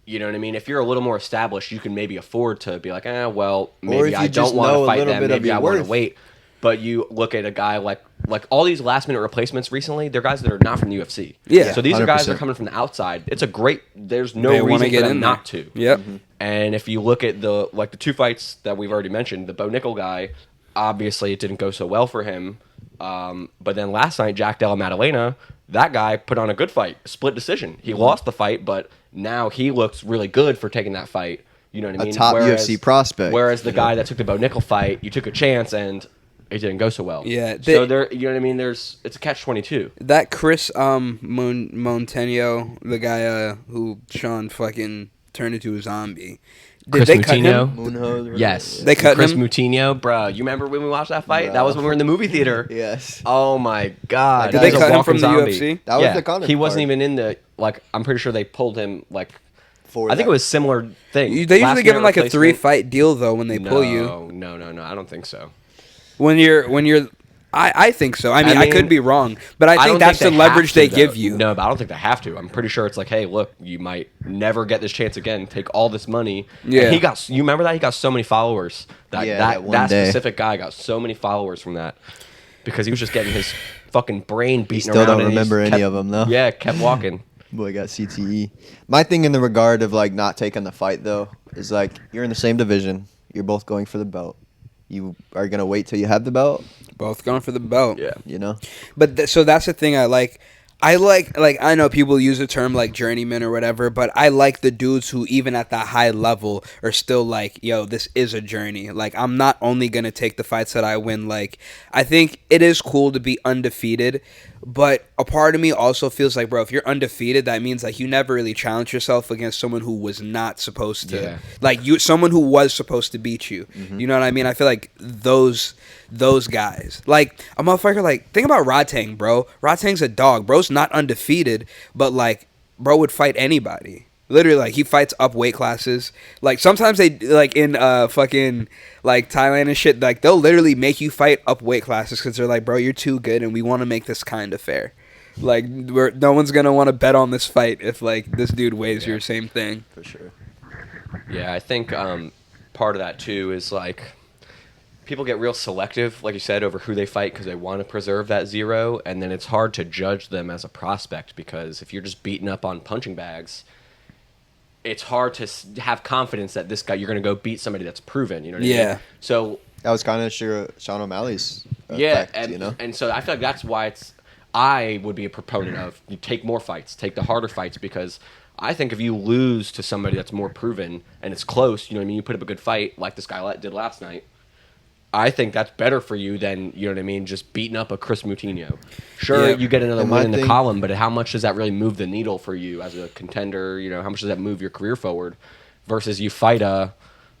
You know what I mean? If you're a little more established, you can maybe afford to be like, well, maybe I don't want to fight them. Maybe I want to wait. But you look at a guy like all these last minute replacements recently, they're guys that are not from the UFC. Yeah, so these 100%. are guys that are coming from the outside. It's a great. There's no reason for them not to. Yep. And if you look at the 2 fights that we've already mentioned, the Bo Nickel guy, obviously it didn't go so well for him. But then last night, Jack Della Maddalena, that guy put on a good fight, split decision. He lost the fight, but now he looks really good for taking that fight. You know what I mean? A top UFC prospect. Whereas the guy that took the Bo Nickel fight, you took a chance and it didn't go so well. Yeah. So there, you know what I mean? It's a catch-22. That Chris Montenio, the guy who Sean fucking turned into a zombie. Did Chris they cut him? Moonho, Yes. They cut Chris him? Moutinho, bro. You remember when we watched that fight? Bro. That was when we were in the movie theater. Yes. Oh my god. Did He they was a cut him walking from the zombie. UFC? That was the Conor He wasn't card. even in the I'm pretty sure they pulled him I think that. it was similar thing. They usually Last give him minute like a replacement. 3-fight deal though when they pull you. No. I don't think so. When you're I think so. I mean, I could be wrong, but I think don't that's the they have leverage to, they though. give you. No, but I don't think they have to. I'm pretty sure it's like, hey, look, you might never get this chance again. Take all this money. Yeah. And you remember that? He got so many followers. that one that day. specific guy got so many followers from that. Because he was just getting his fucking brain beaten still around. don't and he remember just any kept- of them, though. Yeah, kept walking. Boy got CTE. My thing in the regard of not taking the fight though is you're in the same division. You're both going for the belt. You are gonna wait till you have the belt. Both going for the belt. Yeah. You know. But so that's the thing I like. I know people use the term like journeyman or whatever, but I like the dudes who even at that high level are still like, yo, this is a journey. Like, I'm not only going to take the fights that I win. Like, I think it is cool to be undefeated, but a part of me also feels like, bro, if you're undefeated, that means like you never really challenge yourself against someone who was not supposed to. Yeah. Like, someone who was supposed to beat you. You know what I mean? I feel like those guys. Like, a motherfucker, think about Rodtang, bro. Rodtang's a dog. Bro's not undefeated, but, bro would fight anybody. Literally, he fights up weight classes. Sometimes they, in fucking, Thailand and shit, they'll literally make you fight up weight classes because they're like, bro, you're too good and we want to make this kind of fair. No one's going to want to bet on this fight if, this dude weighs your same thing. For sure. Yeah, I think part of that, too, is, people get real selective, like you said, over who they fight because they want to preserve that zero, and then it's hard to judge them as a prospect because if you're just beating up on punching bags, it's hard to have confidence that this guy, you're going to go beat somebody that's proven, you know what I mean? So That was kind of Sean O'Malley's yeah, effect, and so I feel like that's why I would be a proponent of you take more fights, take the harder fights, because I think if you lose to somebody that's more proven and it's close, you know what I mean, you put up a good fight like this guy did last night, I think that's better for you than, you know what I mean, just beating up a Chris Moutinho. Sure, Yeah. you get another And win my in the thing- column, but how much does that really move the needle for you as a contender? You know, how much does that move your career forward versus you fight a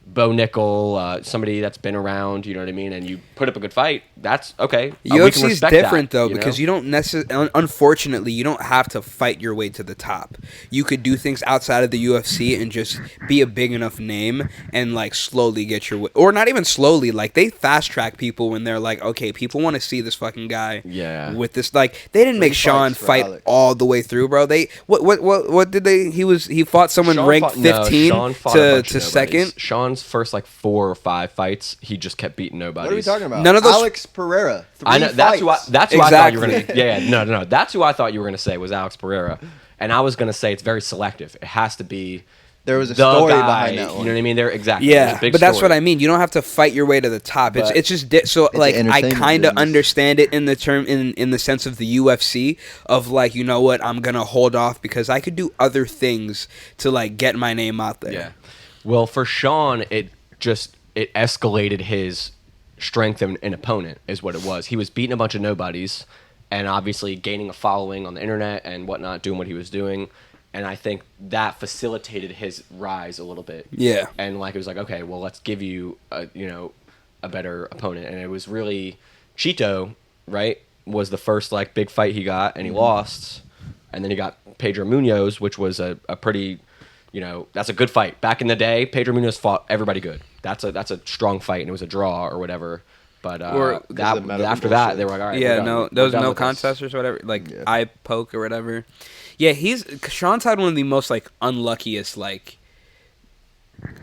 Bo Nickel, somebody that's been around, you know what I mean, and you put up a good fight, that's okay. We can UFC is respect different that, though you know? because you don't necessarily. Unfortunately, you don't have to fight your way to the top. You could do things outside of the UFC and just be a big enough name and slowly get your way, or not even slowly. They fast track people when they're like, okay, people want to see this fucking guy. Yeah. With this, they didn't make Sean fights for fight Alex. all the way through, bro. They what did they? He fought someone Sean ranked fought- no, 15 Sean fought a to bunch of nobodies. second. Sean's first 4 or 5 fights, he just kept beating nobodies. What are we talking about? None of those- Alex Pereira. I know that's who I fights. that's who I thought you were Exactly. gonna. Yeah, no. That's who I thought you were gonna say was Alex Pereira, and I was gonna say it's very selective. It has to be. There was a the story guy, behind that You one. know what I mean? There exactly. There's Yeah, a big but that's story. what I mean. You don't have to fight your way to the top. But- It's just so an I entertainment kind of business. understand it in the term in the sense of the UFC of you know what, I'm gonna hold off because I could do other things to get my name out there. Yeah. Well, for Sean, it escalated his strength of an opponent is what it was. He was beating a bunch of nobodies and obviously gaining a following on the internet and whatnot, doing what he was doing. And I think that facilitated his rise a little bit. Yeah. And it was like, okay, well, let's give you a better opponent. And it was really Cheeto, right, was the first big fight he got, and he lost. And then he got Pedro Munoz, which was a pretty, that's a good fight. Back in the day, Pedro Munoz fought everybody good. That's a strong fight, and it was a draw or whatever. But Or- after that, they were like, all right, Yeah, we're done. no, We're there was done no with this. contest or whatever, like Yeah. eye poke or whatever. Yeah, Sean's had one of the most like unluckiest like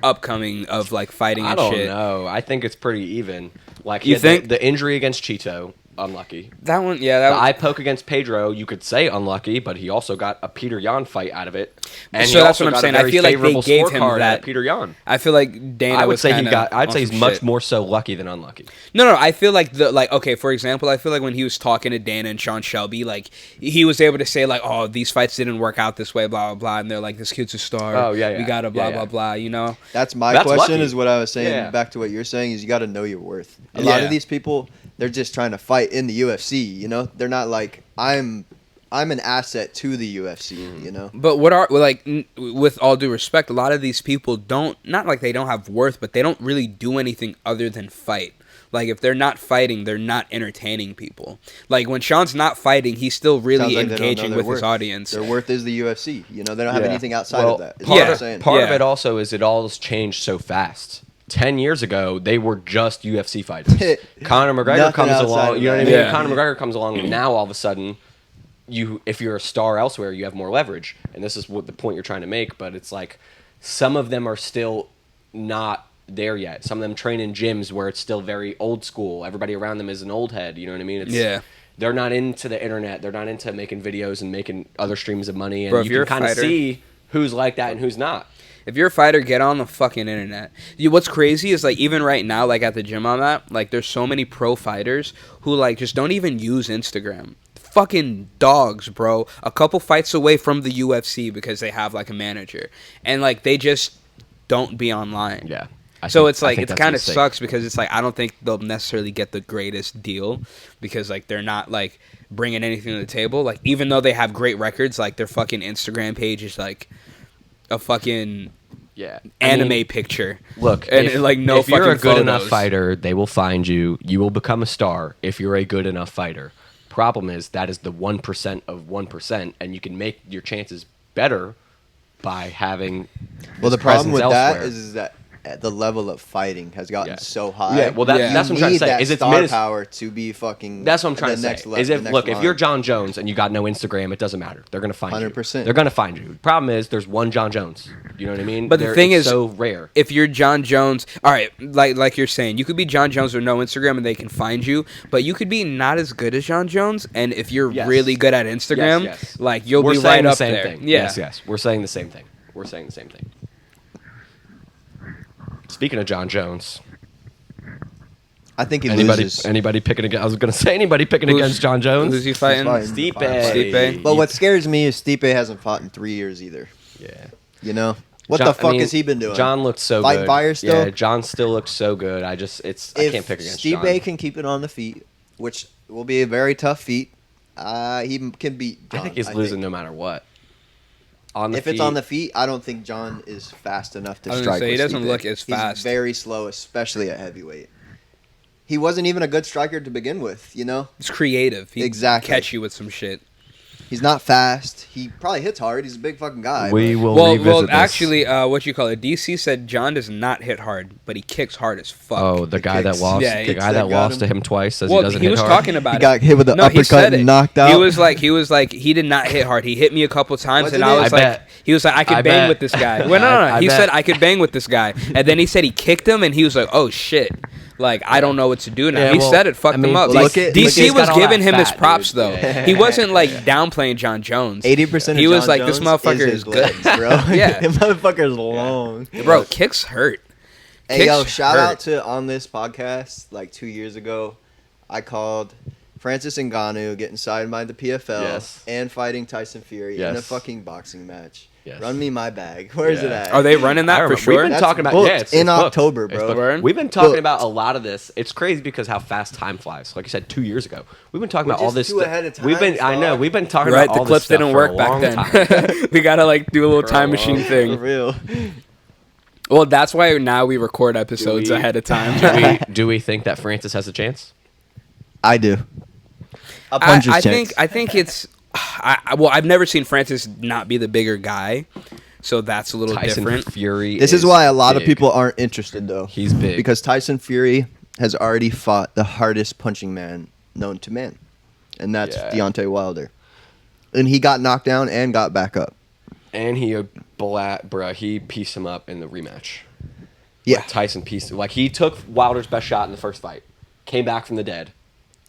upcoming of like fighting I and don't shit. know. I think it's pretty even. Like You think? the injury against Cheeto, unlucky. That one, yeah, The that eye poke against Pedro, you could say unlucky, but he also got a Peter Yan fight out of it. And So he that's also what I'm got saying. a I very feel like they favorable gave him scorecard that. at Peter Yan. I feel like Dana. I would was say kinda I'd on say he's some much shit. more so lucky than unlucky. No, I feel like okay, for example, I feel like when he was talking to Dana and Sean Shelby, like he was able to say like, oh, these fights didn't work out this way, blah blah blah, and they're like, this kid's a star. Oh, yeah, we gotta blah yeah, blah yeah. blah, you know. That's my That's question. lucky. Is what I was saying. Yeah. Back to what you're saying is you got to know your worth. A lot Yeah. of these people, they're just trying to fight in the UFC. You know, they're not like I'm an asset to the UFC. You know, But with all due respect, a lot of these people not like they don't have worth, but they don't really do anything other than fight. Like if they're not fighting, they're not entertaining people. Like when Sean's not fighting, he's still really Sounds like they don't know engaging their with worth. his audience. Their worth is the UFC. You know, they don't have Yeah. anything outside Well, of that. Is Part, what Yeah. I'm saying. part of Yeah. it also is it all has changed so fast. 10 years ago, they were just UFC fighters. Conor McGregor Nothing comes outside along. of You know what I that. mean? Yeah. Conor McGregor comes along, and now all of a sudden, if you're a star elsewhere, you have more leverage. And this is what the point you're trying to make. But it's like some of them are still not there yet. Some of them train in gyms where it's still very old school. Everybody around them is an old head. You know what I mean? Yeah. They're not into the internet. They're not into making videos and making other streams of money. And Bro, if you you're can a kind of fighter- see who's like that and who's not. If you're a fighter, get on the fucking internet. What's crazy is like even right now, like at the gym I'm at, like there's so many pro fighters who like just don't even use Instagram. Fucking dogs, bro. A couple fights away from the UFC because they have like a manager, and like they just don't be online. Yeah. So it's I like think it that's a kind of mistake. sucks because it's like I don't think they'll necessarily get the greatest deal because like they're not like bringing anything to the table. Like even though they have great records, like their fucking Instagram page is like a fucking Yeah. anime picture. Look, and if, like no if you're a fucking good photos. enough fighter, they will find you. You will become a star if you're a good enough fighter. Problem is that is the 1% of 1%, and you can make your chances better by having. Well, the this problem with presence that elsewhere. is that the level of fighting has gotten Yeah. so high. Yeah, well, Yeah. that's what I'm You trying to need say. that Is it's star power to be fucking. That's what I'm trying the to say. next le- Is the if next look, if line. you're John Jones and you got no Instagram, it doesn't matter. They're gonna find you. 100%. They're gonna find you. Problem is, there's one John Jones. You know what I mean? But the thing it's is, so rare. If you're John Jones, all right, like you're saying, you could be John Jones with no Instagram and they can find you, but you could be not as good as John Jones, and if you're Yes. really good at Instagram, Yes. like you'll We're be saying right the up same there. thing. Yeah. Yes. We're saying the same thing. We're saying the same thing. Speaking of John Jones, I think he anybody loses. picking against? I was gonna say anybody picking Who's- against John Jones. Who's he fighting? fighting? Stipe. Stipe. But what scares me is Stipe hasn't fought in 3 years either. Yeah. You know what John- the fuck I mean, has he been doing? John looks so Fighting good. fire still? Yeah, John still looks so good. I can't pick against Stipe John. can keep it on the feet, which will be a very tough feat, he can beat John. I think he's losing no matter what. On the If it's feet, on the feet, I don't think John is fast enough to I was strike. gonna say, he with doesn't Stipe. look as fast. He's very slow, especially at heavyweight. He wasn't even a good striker to begin with. You know, It's creative. He Exactly. catch you with some shit. he's not fast. He probably hits hard. He's a big fucking guy. we but- will Well, revisit this. actually, what you call it? DC said John does not hit hard, but he kicks hard as fuck. Oh, the He guy that kicks. lost. Yeah, the he guy that got lost him. to him twice says well, he doesn't he hit was hard. talking about he it. got hit with the No, he uppercut said and it. knocked out. He was like, he did not hit hard. He hit me a couple times, Wasn't and I it? was I like, bet. he was like, I could I bang bet. with this guy. Well, no. I He bet. said I could bang with this guy, and then he said he kicked him, and he was like, oh shit. Like, I don't know what to do now. Yeah, He well, said it fucked I mean, him up. look Like, at- DC he's was got all giving that him his fat, props, dude. though. Yeah. He wasn't, like, downplaying John Jones. 80% of He was John like, this Jones motherfucker his is good. legs, bro. Yeah. the motherfucker's long. Bro, kicks hurt. Hey, yo, Kicks shout hurt. out to on this podcast, like 2 years ago, I called Francis Ngannou getting signed by the PFL Yes. and fighting Tyson Fury in a Yes. fucking boxing match. Yes. Run me my bag. Where is it Yeah. at? Are they running that I for remember- sure? We've been That's talking about booked it's in booked. October, It's bro. booked. Word? We've been talking Booked. about a lot of this. It's crazy because how fast time flies. Like you said, 2 years ago, we've been talking We're about all just this. too ahead of We've been. time, I know. dog. We've been talking Right, about the all clips this stuff didn't for a work back long then. time. We gotta like do a little For a time long machine time. For thing. real. Well, that's why now we record episodes we- ahead of time. do we think that Francis has a chance? I do. A puncher's I chance. think it's. Well, I've never seen Francis not be the bigger guy, so that's a little Tyson different. Fury. This is why a lot of big. people aren't interested, though. He's big. Because Tyson Fury has already fought the hardest punching man known to man, and that's Deontay Wilder. And he got knocked down and got back up. And he pieced him up in the rematch. Yeah. Like Tyson pieced, like he took Wilder's best shot in the first fight, came back from the dead,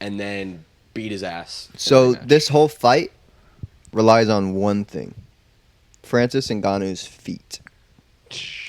and then beat his ass. So this whole fight relies on one thing: Francis Ngannou's feet.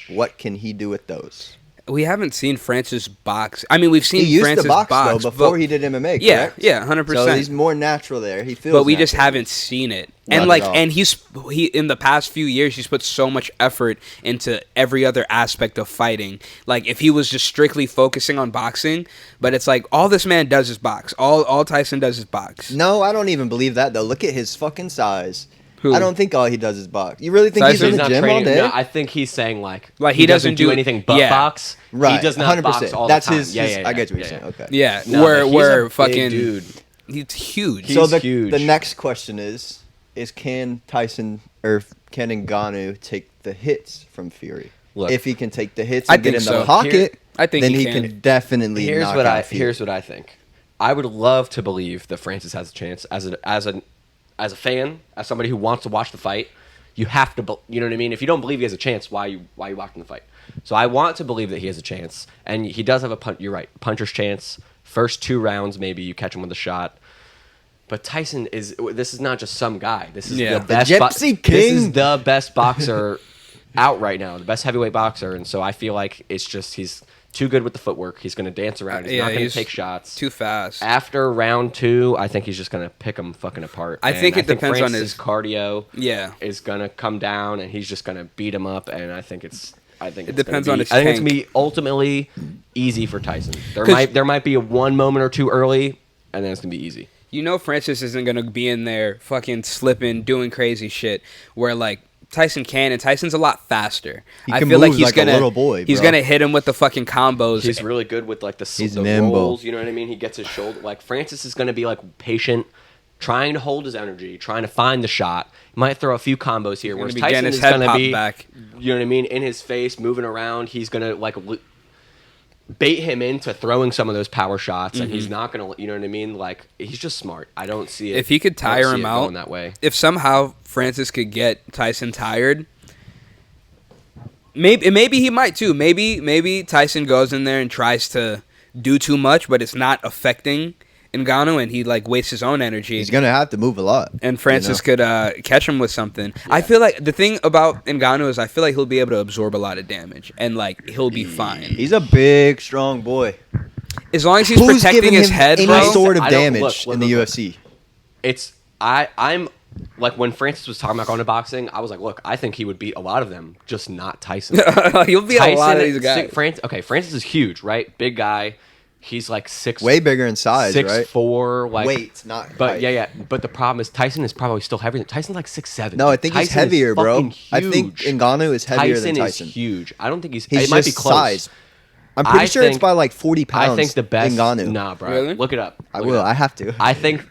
What can he do with those? We haven't seen Francis box. I mean, we've seen He used Francis to box though before but, he did MMA. Yeah, Correct? yeah, 100%. So he's more natural there. He feels. But we just natural. haven't seen it. Not And at like, all. and he in the past few years, he's put so much effort into every other aspect of fighting. Like, if he was just strictly focusing on boxing, but it's like all this man does is box. All Tyson does is box. No, I don't even believe that though. Look at his fucking size. Who? I don't think all he does is box. You really think Tyson? he's in the not gym all training. day? No, I think he's saying like he doesn't do do anything but yeah. box. Right, He does not 100%. box all That's the time. his. Yeah. I get what you're saying. Okay. Yeah, No, but he's where a fucking big dude. He's huge. He's So the huge. next question is can Tyson or can Ngannou take the hits from Fury? Look, if he can take the hits I and get think in so. the pocket, I think then he he can. can definitely knock out Fury. Here's what I think. I would love to believe that Francis has a chance as a fan, as somebody who wants to watch the fight. You have to, you know what I mean? If you don't believe he has a chance, why you watching the fight? So I want to believe that he has a chance, and he does have a punch. You're right, puncher's chance. First 2 rounds, maybe you catch him with a shot. But Tyson this is not just some guy. This is the best. The Gypsy King. This is the best boxer out right now, the best heavyweight boxer, and so I feel like it's just he's too good with the footwork. He's going to dance around. He's not going to take shots. Too fast. After round 2, I think he's just going to pick him fucking apart. I think it depends on his his cardio. Yeah. Is going to come down, and he's just going to beat him up. And I think it depends on his I think it's tank. going to be ultimately easy for Tyson. There might be a 1 moment or 2 early, and then it's going to be easy. You know, Francis isn't going to be in there fucking slipping, doing crazy shit where like Tyson can, and Tyson's a lot faster. He I can feel like move he's like a gonna little boy, he's bro. gonna hit him with the fucking combos. He's really good with like the nimble. rolls. You know what I mean? He gets his shoulder. Like Francis is going to be like patient, trying to hold his energy, trying to find the shot. He might throw a few combos here. Whereas be getting Tyson his is head going to popped be, back. you know what I mean, in his face, moving around. He's going to like bait him into throwing some of those power shots, and he's not going to. You know what I mean? Like he's just smart. I don't see it. If he could I don't tire see him it out going that way. If somehow Francis could get Tyson tired. Maybe he might too. Maybe Tyson goes in there and tries to do too much, but it's not affecting Ngannou, and he like wastes his own energy. He's gonna have to move a lot. And Francis could catch him with something. Yeah. I feel like the thing about Ngannou is I feel like he'll be able to absorb a lot of damage, and like he'll be fine. He's a big, strong boy. As long as he's Who's protecting giving his him head, any bro. sort of I don't- damage look, in the look. UFC. I'm like when Francis was talking about going to boxing, I was like, look, I think he would beat a lot of them, just not Tyson. He'll beat a lot of these guys. Francis is huge, right? Big guy. He's like way bigger in size, right? 6'4", like weight, not But height. yeah. But the problem is Tyson is probably still heavier. Tyson's like 6'7". No, I think he's Tyson is heavier, bro. fucking I think huge. Ngannou is heavier than Tyson. Is huge. I don't think he's. He's it might just be close. size. I'm pretty sure it's by like 40 pounds. I think the best. Ngannou. Nah, bro. Really? Look it up. I will. I have to. I think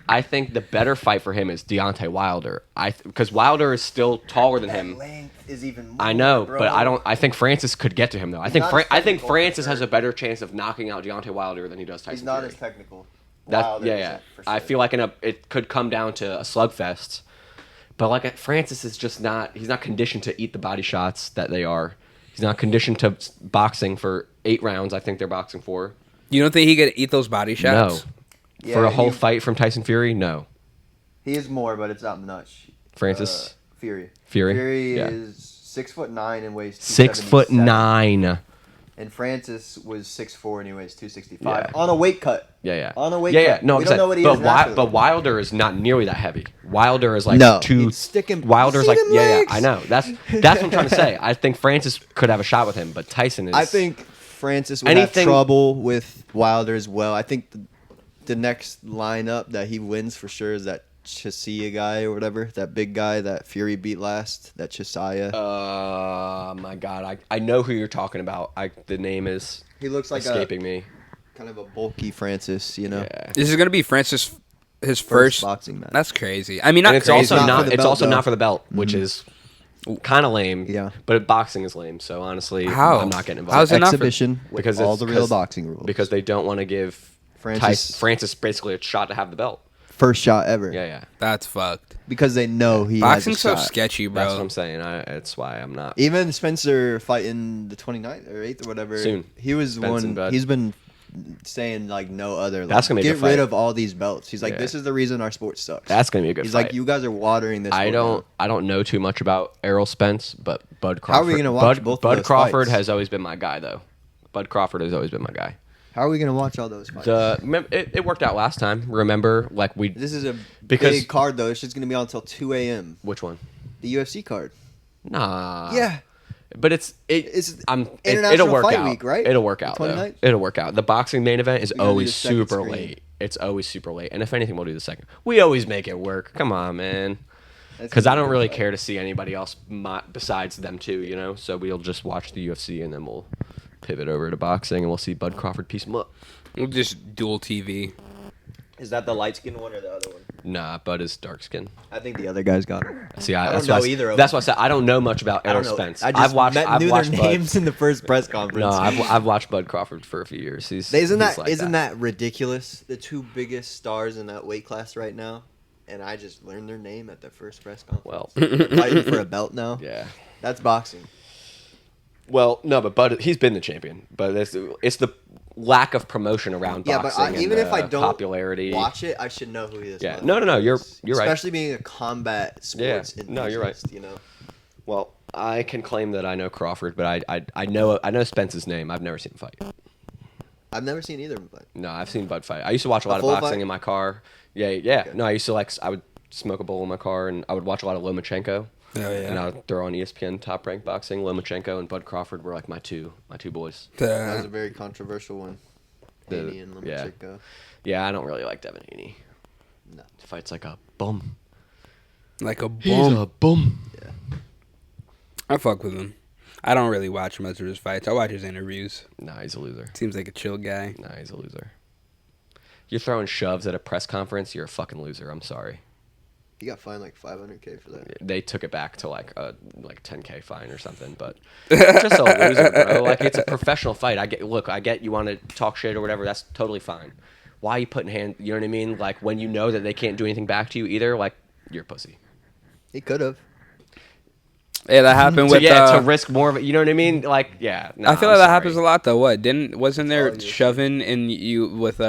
the better fight for him is Deontay Wilder. Because Wilder is still taller than him. Length is even more, I know, bro. but I don't. I think Francis could get to him though. I think not as I think technical, Francis for has sure. a better chance of knocking out Deontay Wilder than he does Tyson. He's not Fury. as technical. That, Wilder yeah. isn't, for I sure. feel like it could come down to a slugfest. But like Francis is just not. He's not conditioned to eat the body shots that they are. He's not conditioned to boxing for 8 rounds. I think they're boxing for. You don't think he could eat those body shots? No. For a whole fight from Tyson Fury, no. He is more, but it's not much. Francis Fury. Fury yeah. is 6'9" and weighs 277. 6'9". And Francis was 6'4" and he weighs 265 Yeah. on a weight cut. Yeah. On a weight yeah. cut. No, we don't know what he is naturally. but Wilder is not nearly that heavy. Wilder is like he'd stick him. Wilder's See like them yeah. legs? I know. That's what I'm trying to say. I think Francis could have a shot with him, but Tyson is. I think Francis would have trouble with Wilder as well. I think the next lineup that he wins for sure is that Chisaya guy or whatever, that big guy that Fury beat last, that Chisaya. My God, I know who you're talking about. The name is He looks like escaping me. Kind of a bulky Francis, you know. Yeah. This is gonna be Francis his first boxing match. That's crazy. I mean, not And it's crazy. also Not not. for the It's belt, also though. not for the belt, which is kind of lame. Yeah. But boxing is lame. So honestly, How? I'm not getting How's involved. it not for- Exhibition with Because all it's- the real 'cause- boxing rules. Because they don't want to give Francis basically a shot to have the belt. First shot ever. Yeah. That's fucked. Because they know he Boxing's has a so shot. sketchy, bro. That's what I'm saying. That's why I'm not. Even Spencer fighting the 29th or 8th or whatever. Soon. He was Spence and one. Bud. He's been saying like no other. Like, That's gonna be a get good rid fight. of all these belts. He's like, Yeah. this is the reason our sport sucks. That's gonna be a good He's fight. like, you guys are watering this. I sport don't know too much about Errol Spence, but Bud Crawford. How are we gonna watch both of Bud those Crawford fights? has always been my guy, though. Bud Crawford has always been my guy. Now. How are we gonna watch all those fights? It worked out last time. Remember, like we. This is a Because- big card though. It's just gonna be on until 2 a.m. Which one? The UFC card. Nah. Yeah. But it's International it'll work Fight out. Week, right? It'll work out. The Though. 29th? It'll work out. The boxing main event is We're gonna do always the second super screen. late. It's always super late. And if anything, we'll do the second. We always make it work. Come on, man. That's Because gonna I be a don't good really fight. care to see anybody else besides them two, you know. So we'll just watch the UFC and then we'll pivot over to boxing and we'll see Bud Crawford piece him up. We'll just dual TV. Is that the light skin one or the other one? Nah, Bud is dark skin. I think the other guy's got it. See, I that's don't know why either of That's them. why I said I don't know much about I Errol don't know. Spence. I just I've knew watched their Bud. names in the first press conference. No, I've watched Bud Crawford for a few years. Isn't he's like that ridiculous? The two biggest stars in that weight class right now, and I just learned their name at the first press conference. Well, They're fighting for a belt now. yeah. That's boxing. Well, no, but Bud, he's been the champion. But it's the lack of promotion around Yeah, but boxing. even and if I the don't popularity. watch it, I should know who he is. Yeah. No, you're right. Especially being a combat sports Yeah. No, you're right. enthusiast, you know. Well, I can claim that I know Crawford, but I know Spence's name. I've never seen him fight. I've never seen either of them fight. No, I've seen Bud fight. I used to watch a lot of full boxing fight? in my car. Yeah. Okay. No, I used to I would smoke a bowl in my car, and I would watch a lot of Lomachenko. Oh, yeah. And I would throw on ESPN Top Rank Boxing. Lomachenko and Bud Crawford were like my two boys. That was a very controversial one. The- Haney and yeah. Lomachenko. Yeah, I don't really like Devin Haney. No. He fights like a bum. Like a bomb. bum. I fuck with him. I don't really watch much of his fights. I watch his interviews. Nah, he's a loser. Seems like a chill guy. Nah, he's a loser. You're throwing shoves at a press conference, you're a fucking loser. I'm sorry. He got fined like $500K for that. They took it back to like a 10K fine or something, but just a loser, bro. Like it's a professional fight. I get you want to talk shit or whatever. That's totally fine. Why are you putting you know what I mean? Like when you know that they can't do anything back to you either, like you're a pussy. He could have. Yeah, that happened So with. to risk more of it, you know what I mean? Like yeah. I feel like that happens a lot though. What wasn't there Oh, yeah. shoving in you with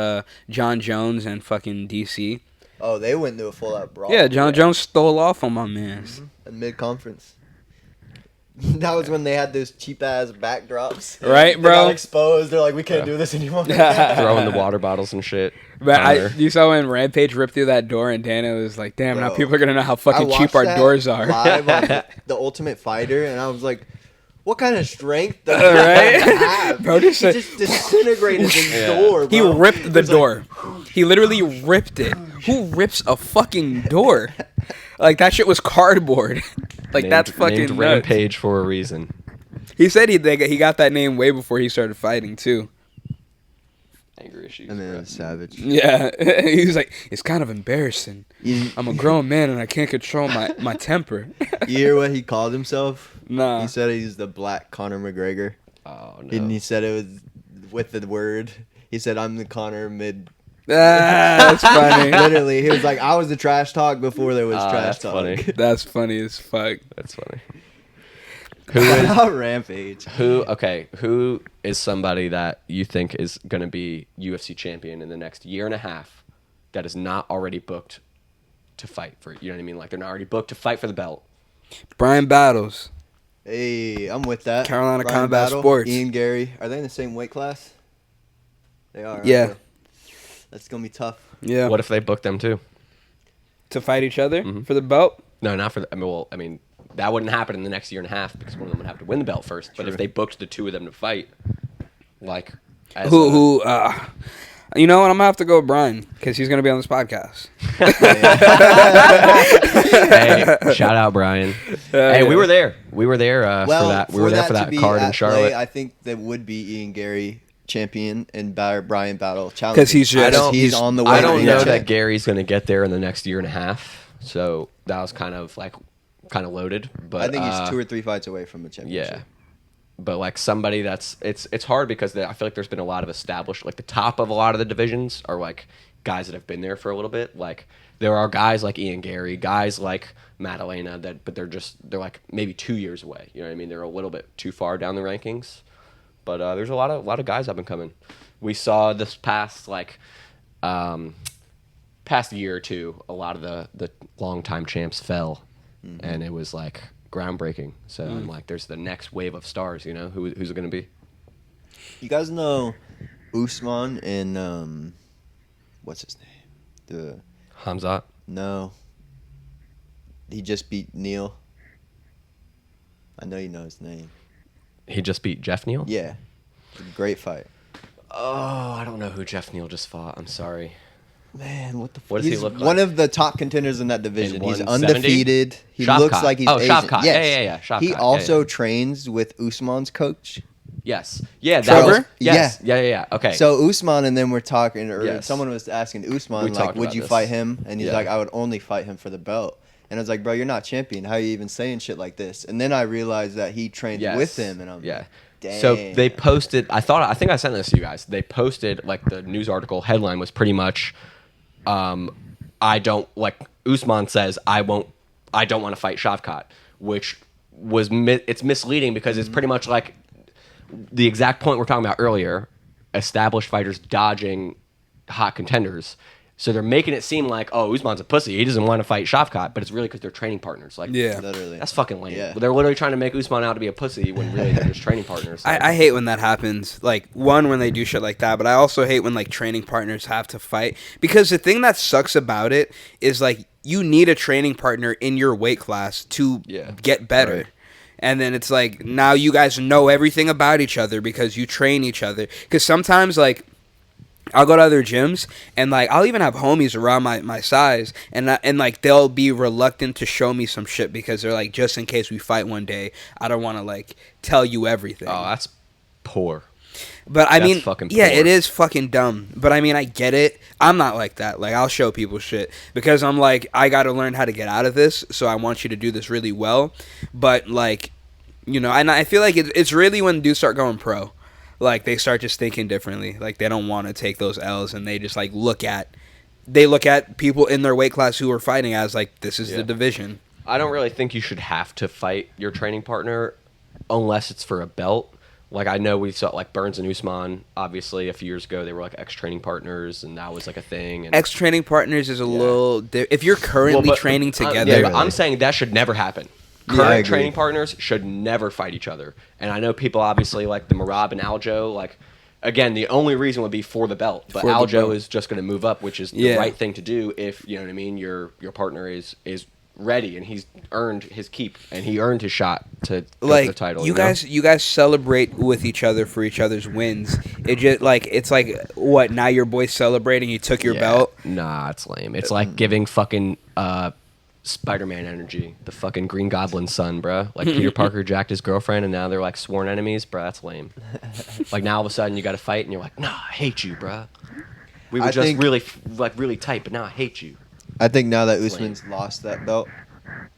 John Jones and fucking DC? Oh, they went into a full-out brawl. Yeah, John Jones stole off on my man's. In mid-conference. That was when they had those cheap-ass backdrops. Right, They bro? got exposed. They're like, we can't do this anymore. Throwing the water bottles and shit. But you saw when Rampage ripped through that door and Dana was like, "Damn, now Bro, people are gonna know how I fucking cheap watched our that doors are." live on the Ultimate Fighter, and I was like, what kind of strength does Right? he have? Bro, he just a- just disintegrated his Yeah. door, He bro. ripped the was door. He literally ripped it. Who rips a fucking door? Like that shit was cardboard. Like that's fucking named nuts. Rampage for a reason. He said he got that name way before he started fighting too. Anger issues. And then bro. Savage. Yeah, he was like, it's kind of embarrassing. You, I'm a grown man and I can't control my temper. you hear what he called himself? Nah. He said he's the Black Conor McGregor. Oh no. And he said it was with the word. He said, I'm the Conor mid. That's funny. Literally, he was like, I was the trash talk before there was trash that's talk. funny. That's funny as fuck. That's funny. Who is Rampage? who is somebody that you think is going to be UFC champion in the next year and a half that is not already booked to fight for, you know what I mean? Like they're not already booked to fight for the belt. Brian Battles. Hey, I'm with that. Carolina Brian Combat Battle, Sports. Ian Gary. Are they in the same weight class? They are. Yeah. Okay. That's going to be tough. Yeah. What if they book them too? To fight each other Mhm. for the belt? No, not for the. I mean, that wouldn't happen in the next year and a half because one of them would have to win the belt first. But if True. they booked the two of them to fight, like, as You know what? I'm gonna have to go with Brian because he's gonna be on this podcast. hey, shout out Brian. Hey, we were there. We were there Well, for that. We were there for to that be card in at Charlotte. play, I think that would be Ian Gary champion and Brian Battle challenge. 'Cause he's just- he's on the way. I to don't being know champ. that Gary's going to get there in the next year and a half. So that was kind of like kind of loaded. But I think he's 2 or 3 fights away from a championship. yeah. But like somebody that's it's hard because I feel like there's been a lot of established, like the top of a lot of the divisions are like guys that have been there for a little bit. Like there are guys like Ian Gary, guys like Madalena but they're like maybe 2 years away. You know what I mean? They're a little bit too far down the rankings. But there's a lot of guys up and coming. We saw this past past year or two, a lot of the longtime champs fell, and it was like groundbreaking. So I'm like, there's the next wave of stars. You know, who's it going to be? You guys know Usman and what's his name? Hamzat. No. He just beat Neil. I know you know his name. He just beat Jeff Neal? Yeah. Great fight. Oh, I don't know who Jeff Neal just fought. I'm sorry. Man, what the fuck? What does he look like? One of the top contenders in that division. In He's 170? undefeated. He Shavkat. looks like he's Asian. Shavkat. Yes. Yeah. Shavkat. He also trains with Usman's coach. Yes. Yeah. Trevor? Yes. Yeah. Okay. So Usman and them were talking, or Yes. someone was asking We Usman, like, talked would about you this. fight him? And he's Yeah. like, I would only fight him for the belt. And I was like, bro, you're not champion. How are you even saying shit like this? And then I realized that he trained Yes. with him, and I'm yeah. like, damn. So they posted. I think I sent this to you guys. They posted like the news article headline was pretty much, I don't like Usman says I don't want to fight Shavkat, which was it's misleading because it's pretty much like the exact point we're talking about earlier. Established fighters dodging hot contenders. So they're making it seem like, oh, Usman's a pussy. He doesn't want to fight Shavkat, but it's really because they're training partners. Like, Yeah. Literally. that's fucking lame. Yeah. They're literally trying to make Usman out to be a pussy when really they're just training partners. Like, I hate when that happens. Like, one, when they do shit like that, but I also hate when, like, training partners have to fight. Because the thing that sucks about it is, like, you need a training partner in your weight class to Yeah. get better. Right. And then it's like, now you guys know everything about each other because you train each other. Because sometimes, like, I'll go to other gyms, and, like, I'll even have homies around my size, and like, they'll be reluctant to show me some shit because they're like, just in case we fight one day, I don't want to, like, tell you everything. oh, that's poor. But I That's mean, fucking yeah, poor. it is fucking dumb. But I mean, I get it. I'm not like that. Like, I'll show people shit because I'm like, I got to learn how to get out of this. So I want you to do this really well. But, like, you know, and I feel like it's really when dudes start going pro, like, they start just thinking differently. Like, they don't want to take those L's, and they just, like, look at people in their weight class who are fighting as, like, this is the division. I don't really think you should have to fight your training partner unless it's for a belt. Like, I know we saw, like, Burns and Usman, obviously, a few years ago, they were, like, ex-training partners, and that was, like, a thing. And Ex-training partners is a little... If you're currently but- training together... yeah, but I'm saying that should never happen. Yeah, I Current agree. training partners should never fight each other. And I know people, obviously, like the Marab and Aljo, like, again, the only reason would be for the belt. But For the Aljo belt. is just going to move up, which is the Yeah. right thing to do if, you know what I mean, your partner is ready and he's earned his keep and he earned his shot to go like for the title. you know? guys celebrate with each other for each other's wins. It just like it's like what now your boy's celebrating you took your Yeah. belt. Nah, it's lame. It's like giving fucking Spider-Man energy, the fucking Green Goblin's son, bruh. Like Peter Parker jacked his girlfriend and now they're like sworn enemies, bruh. That's lame. Like now all of a sudden you got to fight and you're like, nah, I hate you, bruh. We were I just think- really tight, but now I hate you. I think now that Lame. Usman's lost that belt,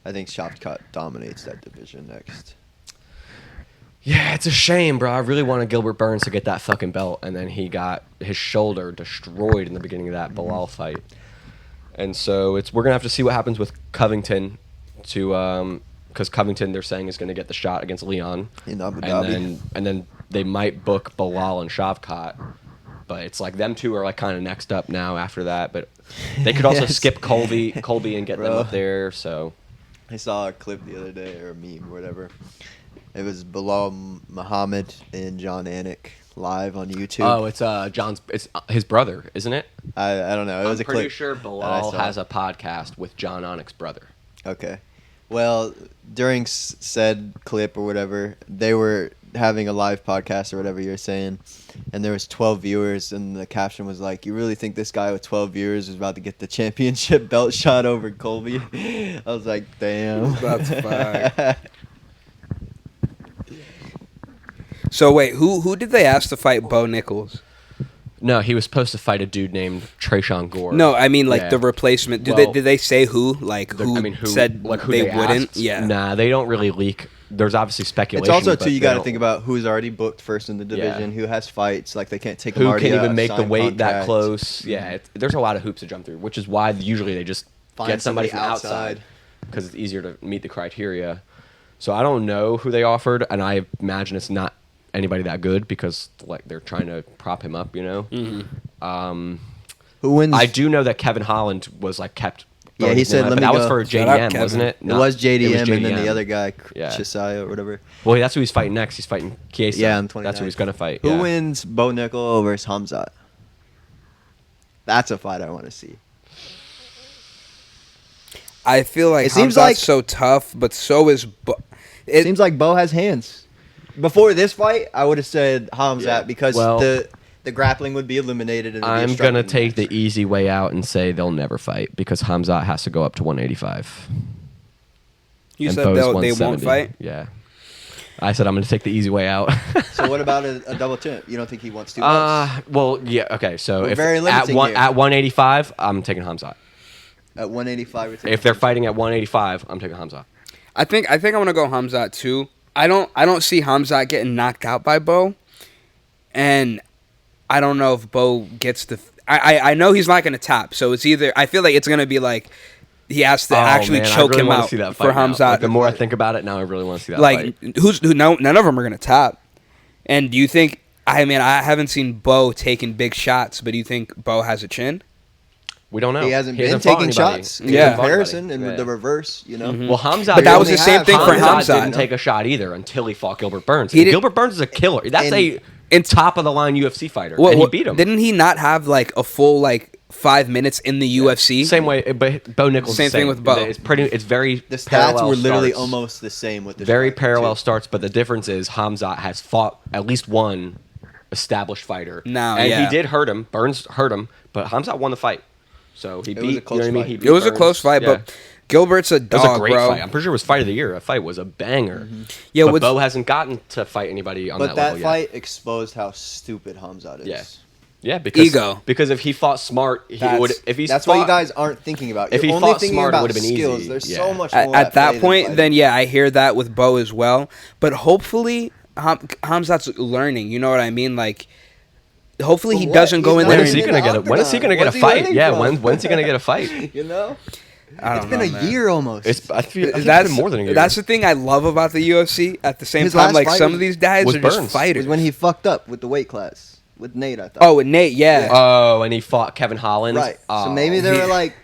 I think Shavkat dominates that division next. Yeah, it's a shame, bro. I really wanted Gilbert Burns to get that fucking belt, and then he got his shoulder destroyed in the beginning of that Bilal fight. And so we're gonna have to see what happens with Covington, because Covington they're saying is gonna get the shot against Leon, In Abu Dhabi. and then they might book Bilal and Shavkat, but it's like them two are like kind of next up now after that. But they could also Yes. skip Colby and get them Bro. up there. So I saw a clip the other day, or a meme, or whatever. It was Bilal Muhammad and John Anik live on YouTube. oh, it's it's his brother, isn't it? I don't know. It was I'm a pretty clip. sure that I Bilal saw. has a podcast with John Anik's brother. Okay. Well, during said clip or whatever, they were having a live podcast or whatever you're saying, and there was 12 viewers, and the caption was like, "You really think this guy with 12 viewers is about to get the championship belt shot over Colby?" I was like, "Damn." That's fire. So wait, who did they ask to fight Bo Nichols? No, he was supposed to fight a dude named Trayshawn Gore. No, I mean like Yeah. the replacement. Well, Did they say who? Like who, said like, who they wouldn't? asked? Yeah. Nah, they don't really leak. There's obviously speculation. It's also but too you they got to don't- think about who's already booked first in the division, who has fights, like they can't take them who already can even a make the signed weight that contract. close. Yeah, there's a lot of hoops to jump through, which is why usually they just Find get somebody somebody from outside because it's easier to meet the criteria. So I don't know who they offered, and I imagine it's not anybody that good because like they're trying to prop him up, you know. Mm-hmm. Who wins? I do know that Kevin Holland was like kept. Yeah, he said, but "Let me that was go." for Shout out JDM, wasn't Kevin. it? It was JDM, and then the JDM. other guy, Yeah. Chisaya or whatever. Well, that's who he's fighting next. He's fighting Chiesa. Yeah, on That's who he's gonna fight. Who yeah. wins Bo Nickel versus Hamzat? That's a fight I want to see. I feel like It seems Hamzat's like- so tough, but so is. It seems like Bo has hands. Before this fight, I would have said Hamzat Yeah. because Well- the grappling would be eliminated. And it'd be a I'm striking gonna take match. the easy way out and say they'll never fight because Hamzat has to go up to 185. You and said Bo's they won't 170. fight. Yeah. I said I'm gonna take the easy way out. So what about a double champ? You don't think he wants two belts? Well, yeah, okay. So We're if very at limiting here. at 185, I'm taking Hamzat. At 185, we're taking If they're Hamzat. fighting at 185, I'm taking Hamzat. I think I'm gonna go Hamzat too. I don't see Hamzat getting knocked out by Bo, and I don't know if Bo gets the. I know he's not gonna tap, so it's either I feel like it's gonna be like he has to actually man, I choke really him wanna out see that for fight now. Hamzat. Like, the more I think about it, now I really want to see that like fight. none of them are gonna tap. And do you think? I mean, I haven't seen Bo taking big shots, but do you think Bo has a chin? We don't know. He hasn't been fought taking anybody. shots He in Yeah. hasn't fought comparison, anybody. and with the reverse, you know. Mhm. Well, Hamzat, But that you was the only same have thing for Hamzat Hamzat. didn't take a shot either until he fought Gilbert Burns. He did- Gilbert Burns is a killer. That's And- a top of the line UFC fighter, Well, and he beat him. Didn't he not have like a full 5 minutes in the UFC? Same way, but Bo Nichols. Same is the thing with Bo. It's pretty. It's very. The stats parallel were literally starts. almost the same with this very fight, parallel too. starts, but the difference is Hamzat has fought at least one established fighter. Now, and yeah. he did hurt him. Burns hurt him, but Hamzat won the fight. So he It beat. was a close you know what I mean? fight. He beat It was a Burns. close fight, Yeah. but Gilbert's a It was dog, a great bro. fight. I'm pretty sure it was fight of the year. That fight was a banger. Yeah, but what's- Bo hasn't gotten to fight anybody on But that that level fight exposed how stupid Hamzat is. Yeah. yet. Yeah, because Ego. Because if he fought smart, he would. If he's that's fought, what you guys aren't thinking about. if You're he only fought thinking smart, it about would've been skills. easy. There's Yeah. so much more At that play point, than then yeah, I hear that with Bo as well. But hopefully, Hamzat's learning. You know what I mean? Like, hopefully he But what? doesn't go He's in not there. when is he and- in gonna the get a? When is he octagon. gonna get a What's he fight? learning Yeah, from? when's he gonna get a fight? You know, I it's don't been know, a man. year almost. I think it's That's been more than a year. That's the thing I love about the UFC. At the same His time, last like fight some was- of these guys was are just Burns. It fighters. was when he fucked up with the weight class with Nate. I thought. Oh, and Nate, yeah. Oh, and he fought Kevin Holland. right. Oh. So maybe they he- were like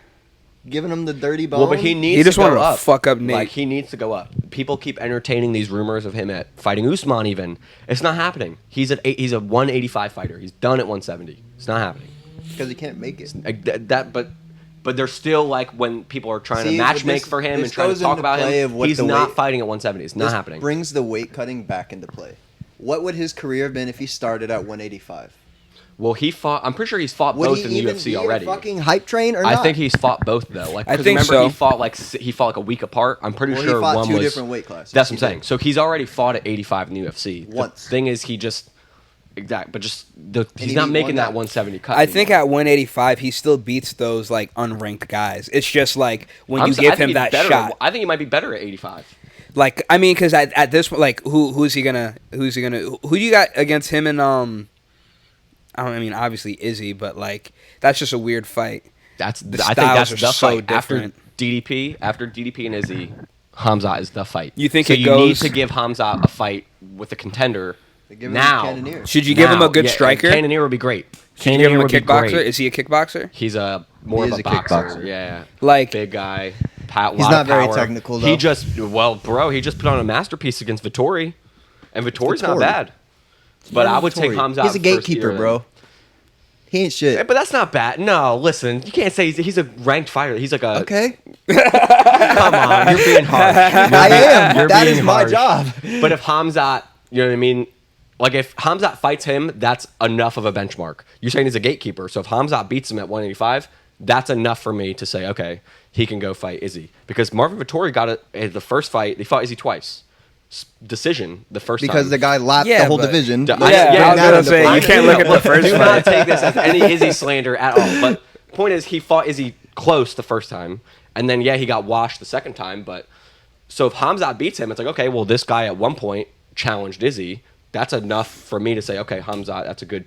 giving him the dirty bone. Well, but he needs. He just to go wanted to up. fuck up Nate. Like he needs to go up. People keep entertaining these rumors of him at fighting Usman. Even it's not happening. He's he's a 185 fighter. He's done at 170. It's not happening. because he can't make it. Like, but they're still like when people are trying See, to but matchmake this- for him this and trying to goes talk into about play of him. what He's the not weight- fighting at 170. It's not This happening. brings the weight cutting back into play. What would his career have been if he started at 185? Well, he fought. I'm pretty sure he's fought Would both he in the even UFC be already. a fucking hype train or I not? think he's fought both though. Like, I 'cause think remember so. he fought like a week apart. I'm pretty Well, sure he fought one two was different weight classes. That's what I'm He saying. did. So he's already fought at 85 in the UFC. Once. The thing is, he just but just he's he not beat making one that guy. 170 cut. I think anymore. at 185 he still beats those like unranked guys. It's just like when you I give think him he's that better shot. I think he might be better at 85. Like I mean, because at this point, like who's he gonna who do you got against him and I mean obviously Izzy, but like that's just a weird fight. I The think that's styles are the so fight different. after DDP and Izzy. Hamzat is the fight. You think so? it You need goes- to give Hamzat a fight with a contender They give him now. Cannonier. Should you give him Now. a good Yeah, striker? Cannonier would be great. Should you give him a would be kickboxer? great. Is he a kickboxer? He's a more He of is a a boxer. kickboxer. Yeah, Like big guy. He's Lot not of very power. technical, He though. just he just put on a masterpiece against Vittori, and Vittori's not Vittori. bad. But I would take Vittori. Hamzat. He's a first gatekeeper, year bro. He ain't then. shit. But that's not bad. No, listen, you can't say he's a ranked fighter. He's like a. Okay, Come on, you're being harsh. I am. You're That being is my harsh. job. But if Hamzat, you know what I mean? Like if Hamzat fights him, that's enough of a benchmark. You're saying he's a gatekeeper. So if Hamzat beats him at 185, that's enough for me to say, okay, he can go fight Izzy. Because Marvin Vittori got it at the first fight. They fought Izzy twice. decision the first Because time. the guy lapped Yeah, the whole but- division. Yeah, Let's yeah, bring I was that gonna into say, play. you can't look at the first Do fight. not take this as any Izzy slander at all. But point is, he fought Izzy close the first time, and then he got washed the second time. But so if Hamzat beats him, it's like, okay, well, this guy at one point challenged Izzy. That's enough for me to say, okay, Hamzat, that's a good.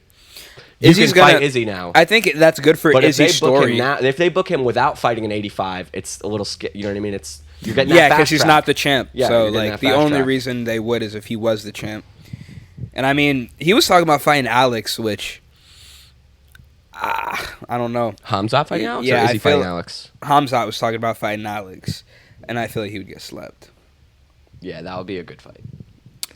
You Izzy's can fight gonna- Izzy now. I think that's good for But Izzy's if they book story. him now, if they book him without fighting an 85, it's a little you know what I mean? It's you're getting Yeah, that because he's fast not track. the champ. Yeah, so you're getting like that the fast only track. reason they would is if he was the champ. And I mean, he was talking about fighting Alex, which I don't know. Hamzat fighting Alex, Yeah, or is I he fighting feel- Alex? Hamzat was talking about fighting Alex, and I feel like he would get slept. Yeah, that would be a good fight.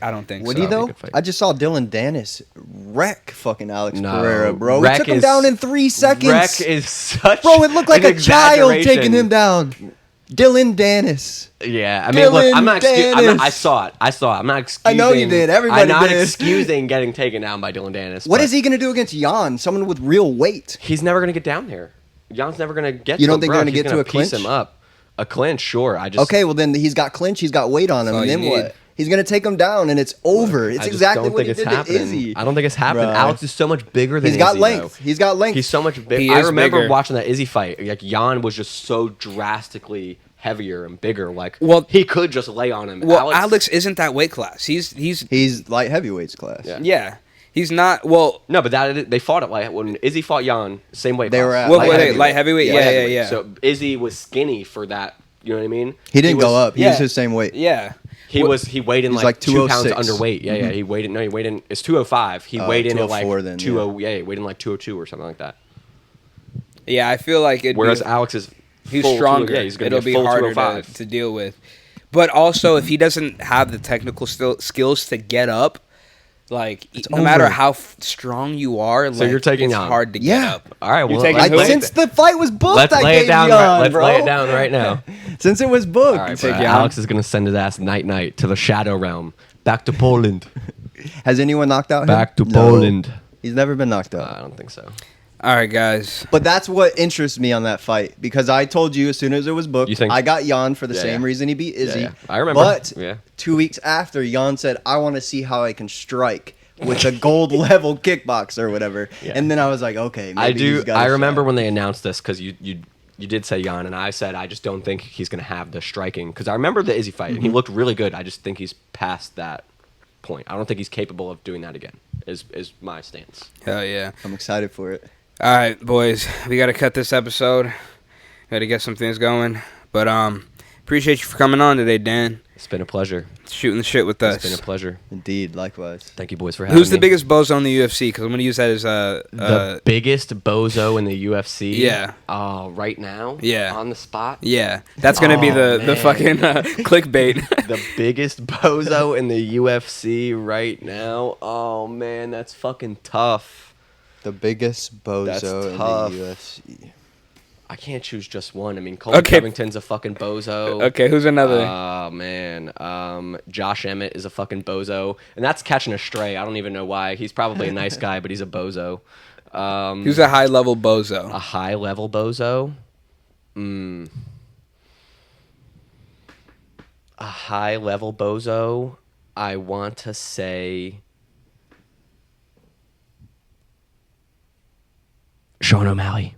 I don't think Would so. he That'd be a though? good fight. I just saw Dylan Dennis wreck fucking Alex No, Pereira, bro. wreck He took him is- down in 3 seconds. Wreck is such Bro, it looked like an a child taking exaggeration. him down. Dylan Dennis. Yeah, I mean, look, I'm not. Dylan Dennis. I saw it. I'm not excusing. I know you did. Everybody I'm not did. excusing getting taken down by Dylan Dennis. What but is he going to do against Jan? Someone with real weight. He's never gonna get down there. Jan's never gonna get. You to don't him, think bro. they're gonna He's get to a piece clinch? him up. A clinch, sure. I just Okay, well then he's got clinch, he's got weight on him, That's all and then you need. what? He's going to take him down, and it's over. It's I just exactly don't what think he it's did happening. to Izzy. I don't think it's happening. Bro. Alex is so much bigger than He's got Izzy, length. though. He's got length. He's so much bigger. He I is remember bigger. watching that Izzy fight. Like Jan was just so drastically heavier and bigger. Like Well- he could just lay on him. Well, Alex isn't that weight class. He's He's light heavyweights class. Yeah. yeah. He's not. Well, No, but they fought it like when Izzy fought Jan, same weight. They class. were at what light were they? heavyweight. Light heavyweight? Yeah, Yeah, light yeah, heavyweight. yeah. So Izzy was skinny for that. You know what I mean? He didn't go was- up. He yeah. was his same weight. Yeah. He weighed in He's like like 2 pounds 206. underweight. Yeah, yeah. He weighed in. It's 205. He Oh, weighed in at like 204 then, 20. Yeah, he weighed in like 202 or something like that. Yeah, I feel like it. Whereas Alex is he's full stronger. Yeah, he's going It'll to be be full harder 205. to deal with. But also, if he doesn't have the technical skills to get up, like no matter over. how strong you are, So like, you're taking it's Jan. hard to get Yeah. up. All right, well, taking let's who? lay it Since the fight was booked, let's I lay it gave down. Jan, Let's bro. lay it down right now. Since it was booked. All right, take bro. Jan. Alex is going to send his ass night to the shadow realm, back to Poland, Has anyone knocked out him? back to No. Poland. He's never been knocked out. I don't think so. All right, guys. But that's what interests me on that fight because I told you as soon as it was booked, You think- I got Jan for the Yeah, same yeah. reason he beat Izzy. Yeah. I remember. But Yeah. 2 weeks after, Jan said, "I want to see how I can strike with a gold level kickboxer or whatever." Yeah. And then I was like, "Okay, maybe I do. he's got I a remember shot. when they announced this because you did say Jan, and I said I just don't think he's going to have the striking because I remember the Izzy fight and he looked really good. I just think he's past that point. I don't think he's capable of doing that again. Is my stance. Hell yeah. I'm excited for it." All right, boys. We got to cut this episode. Got to get some things going. But appreciate you for coming on today, Dan. It's been a pleasure. Shooting the shit with It's been a us. pleasure. Indeed, likewise. Thank you, boys, for having Who's me. the biggest bozo in the UFC? Because I'm going to use that as The biggest bozo in the UFC? Yeah. Right now? Yeah. On the spot? yeah. That's going to be Oh, the man. fucking clickbait. The biggest bozo in the UFC right now? Oh, man, that's fucking tough. The biggest That's bozo in tough. the UFC. I can't choose just one. I mean, Colby Okay. Covington's a fucking bozo. Okay, who's another? Oh, man. Josh Emmett is a fucking bozo. And that's catching a stray. I don't even know why. He's probably a nice guy, but he's a bozo. Who's a high-level bozo? A high-level bozo? A high-level bozo, I want to say... Sean O'Malley.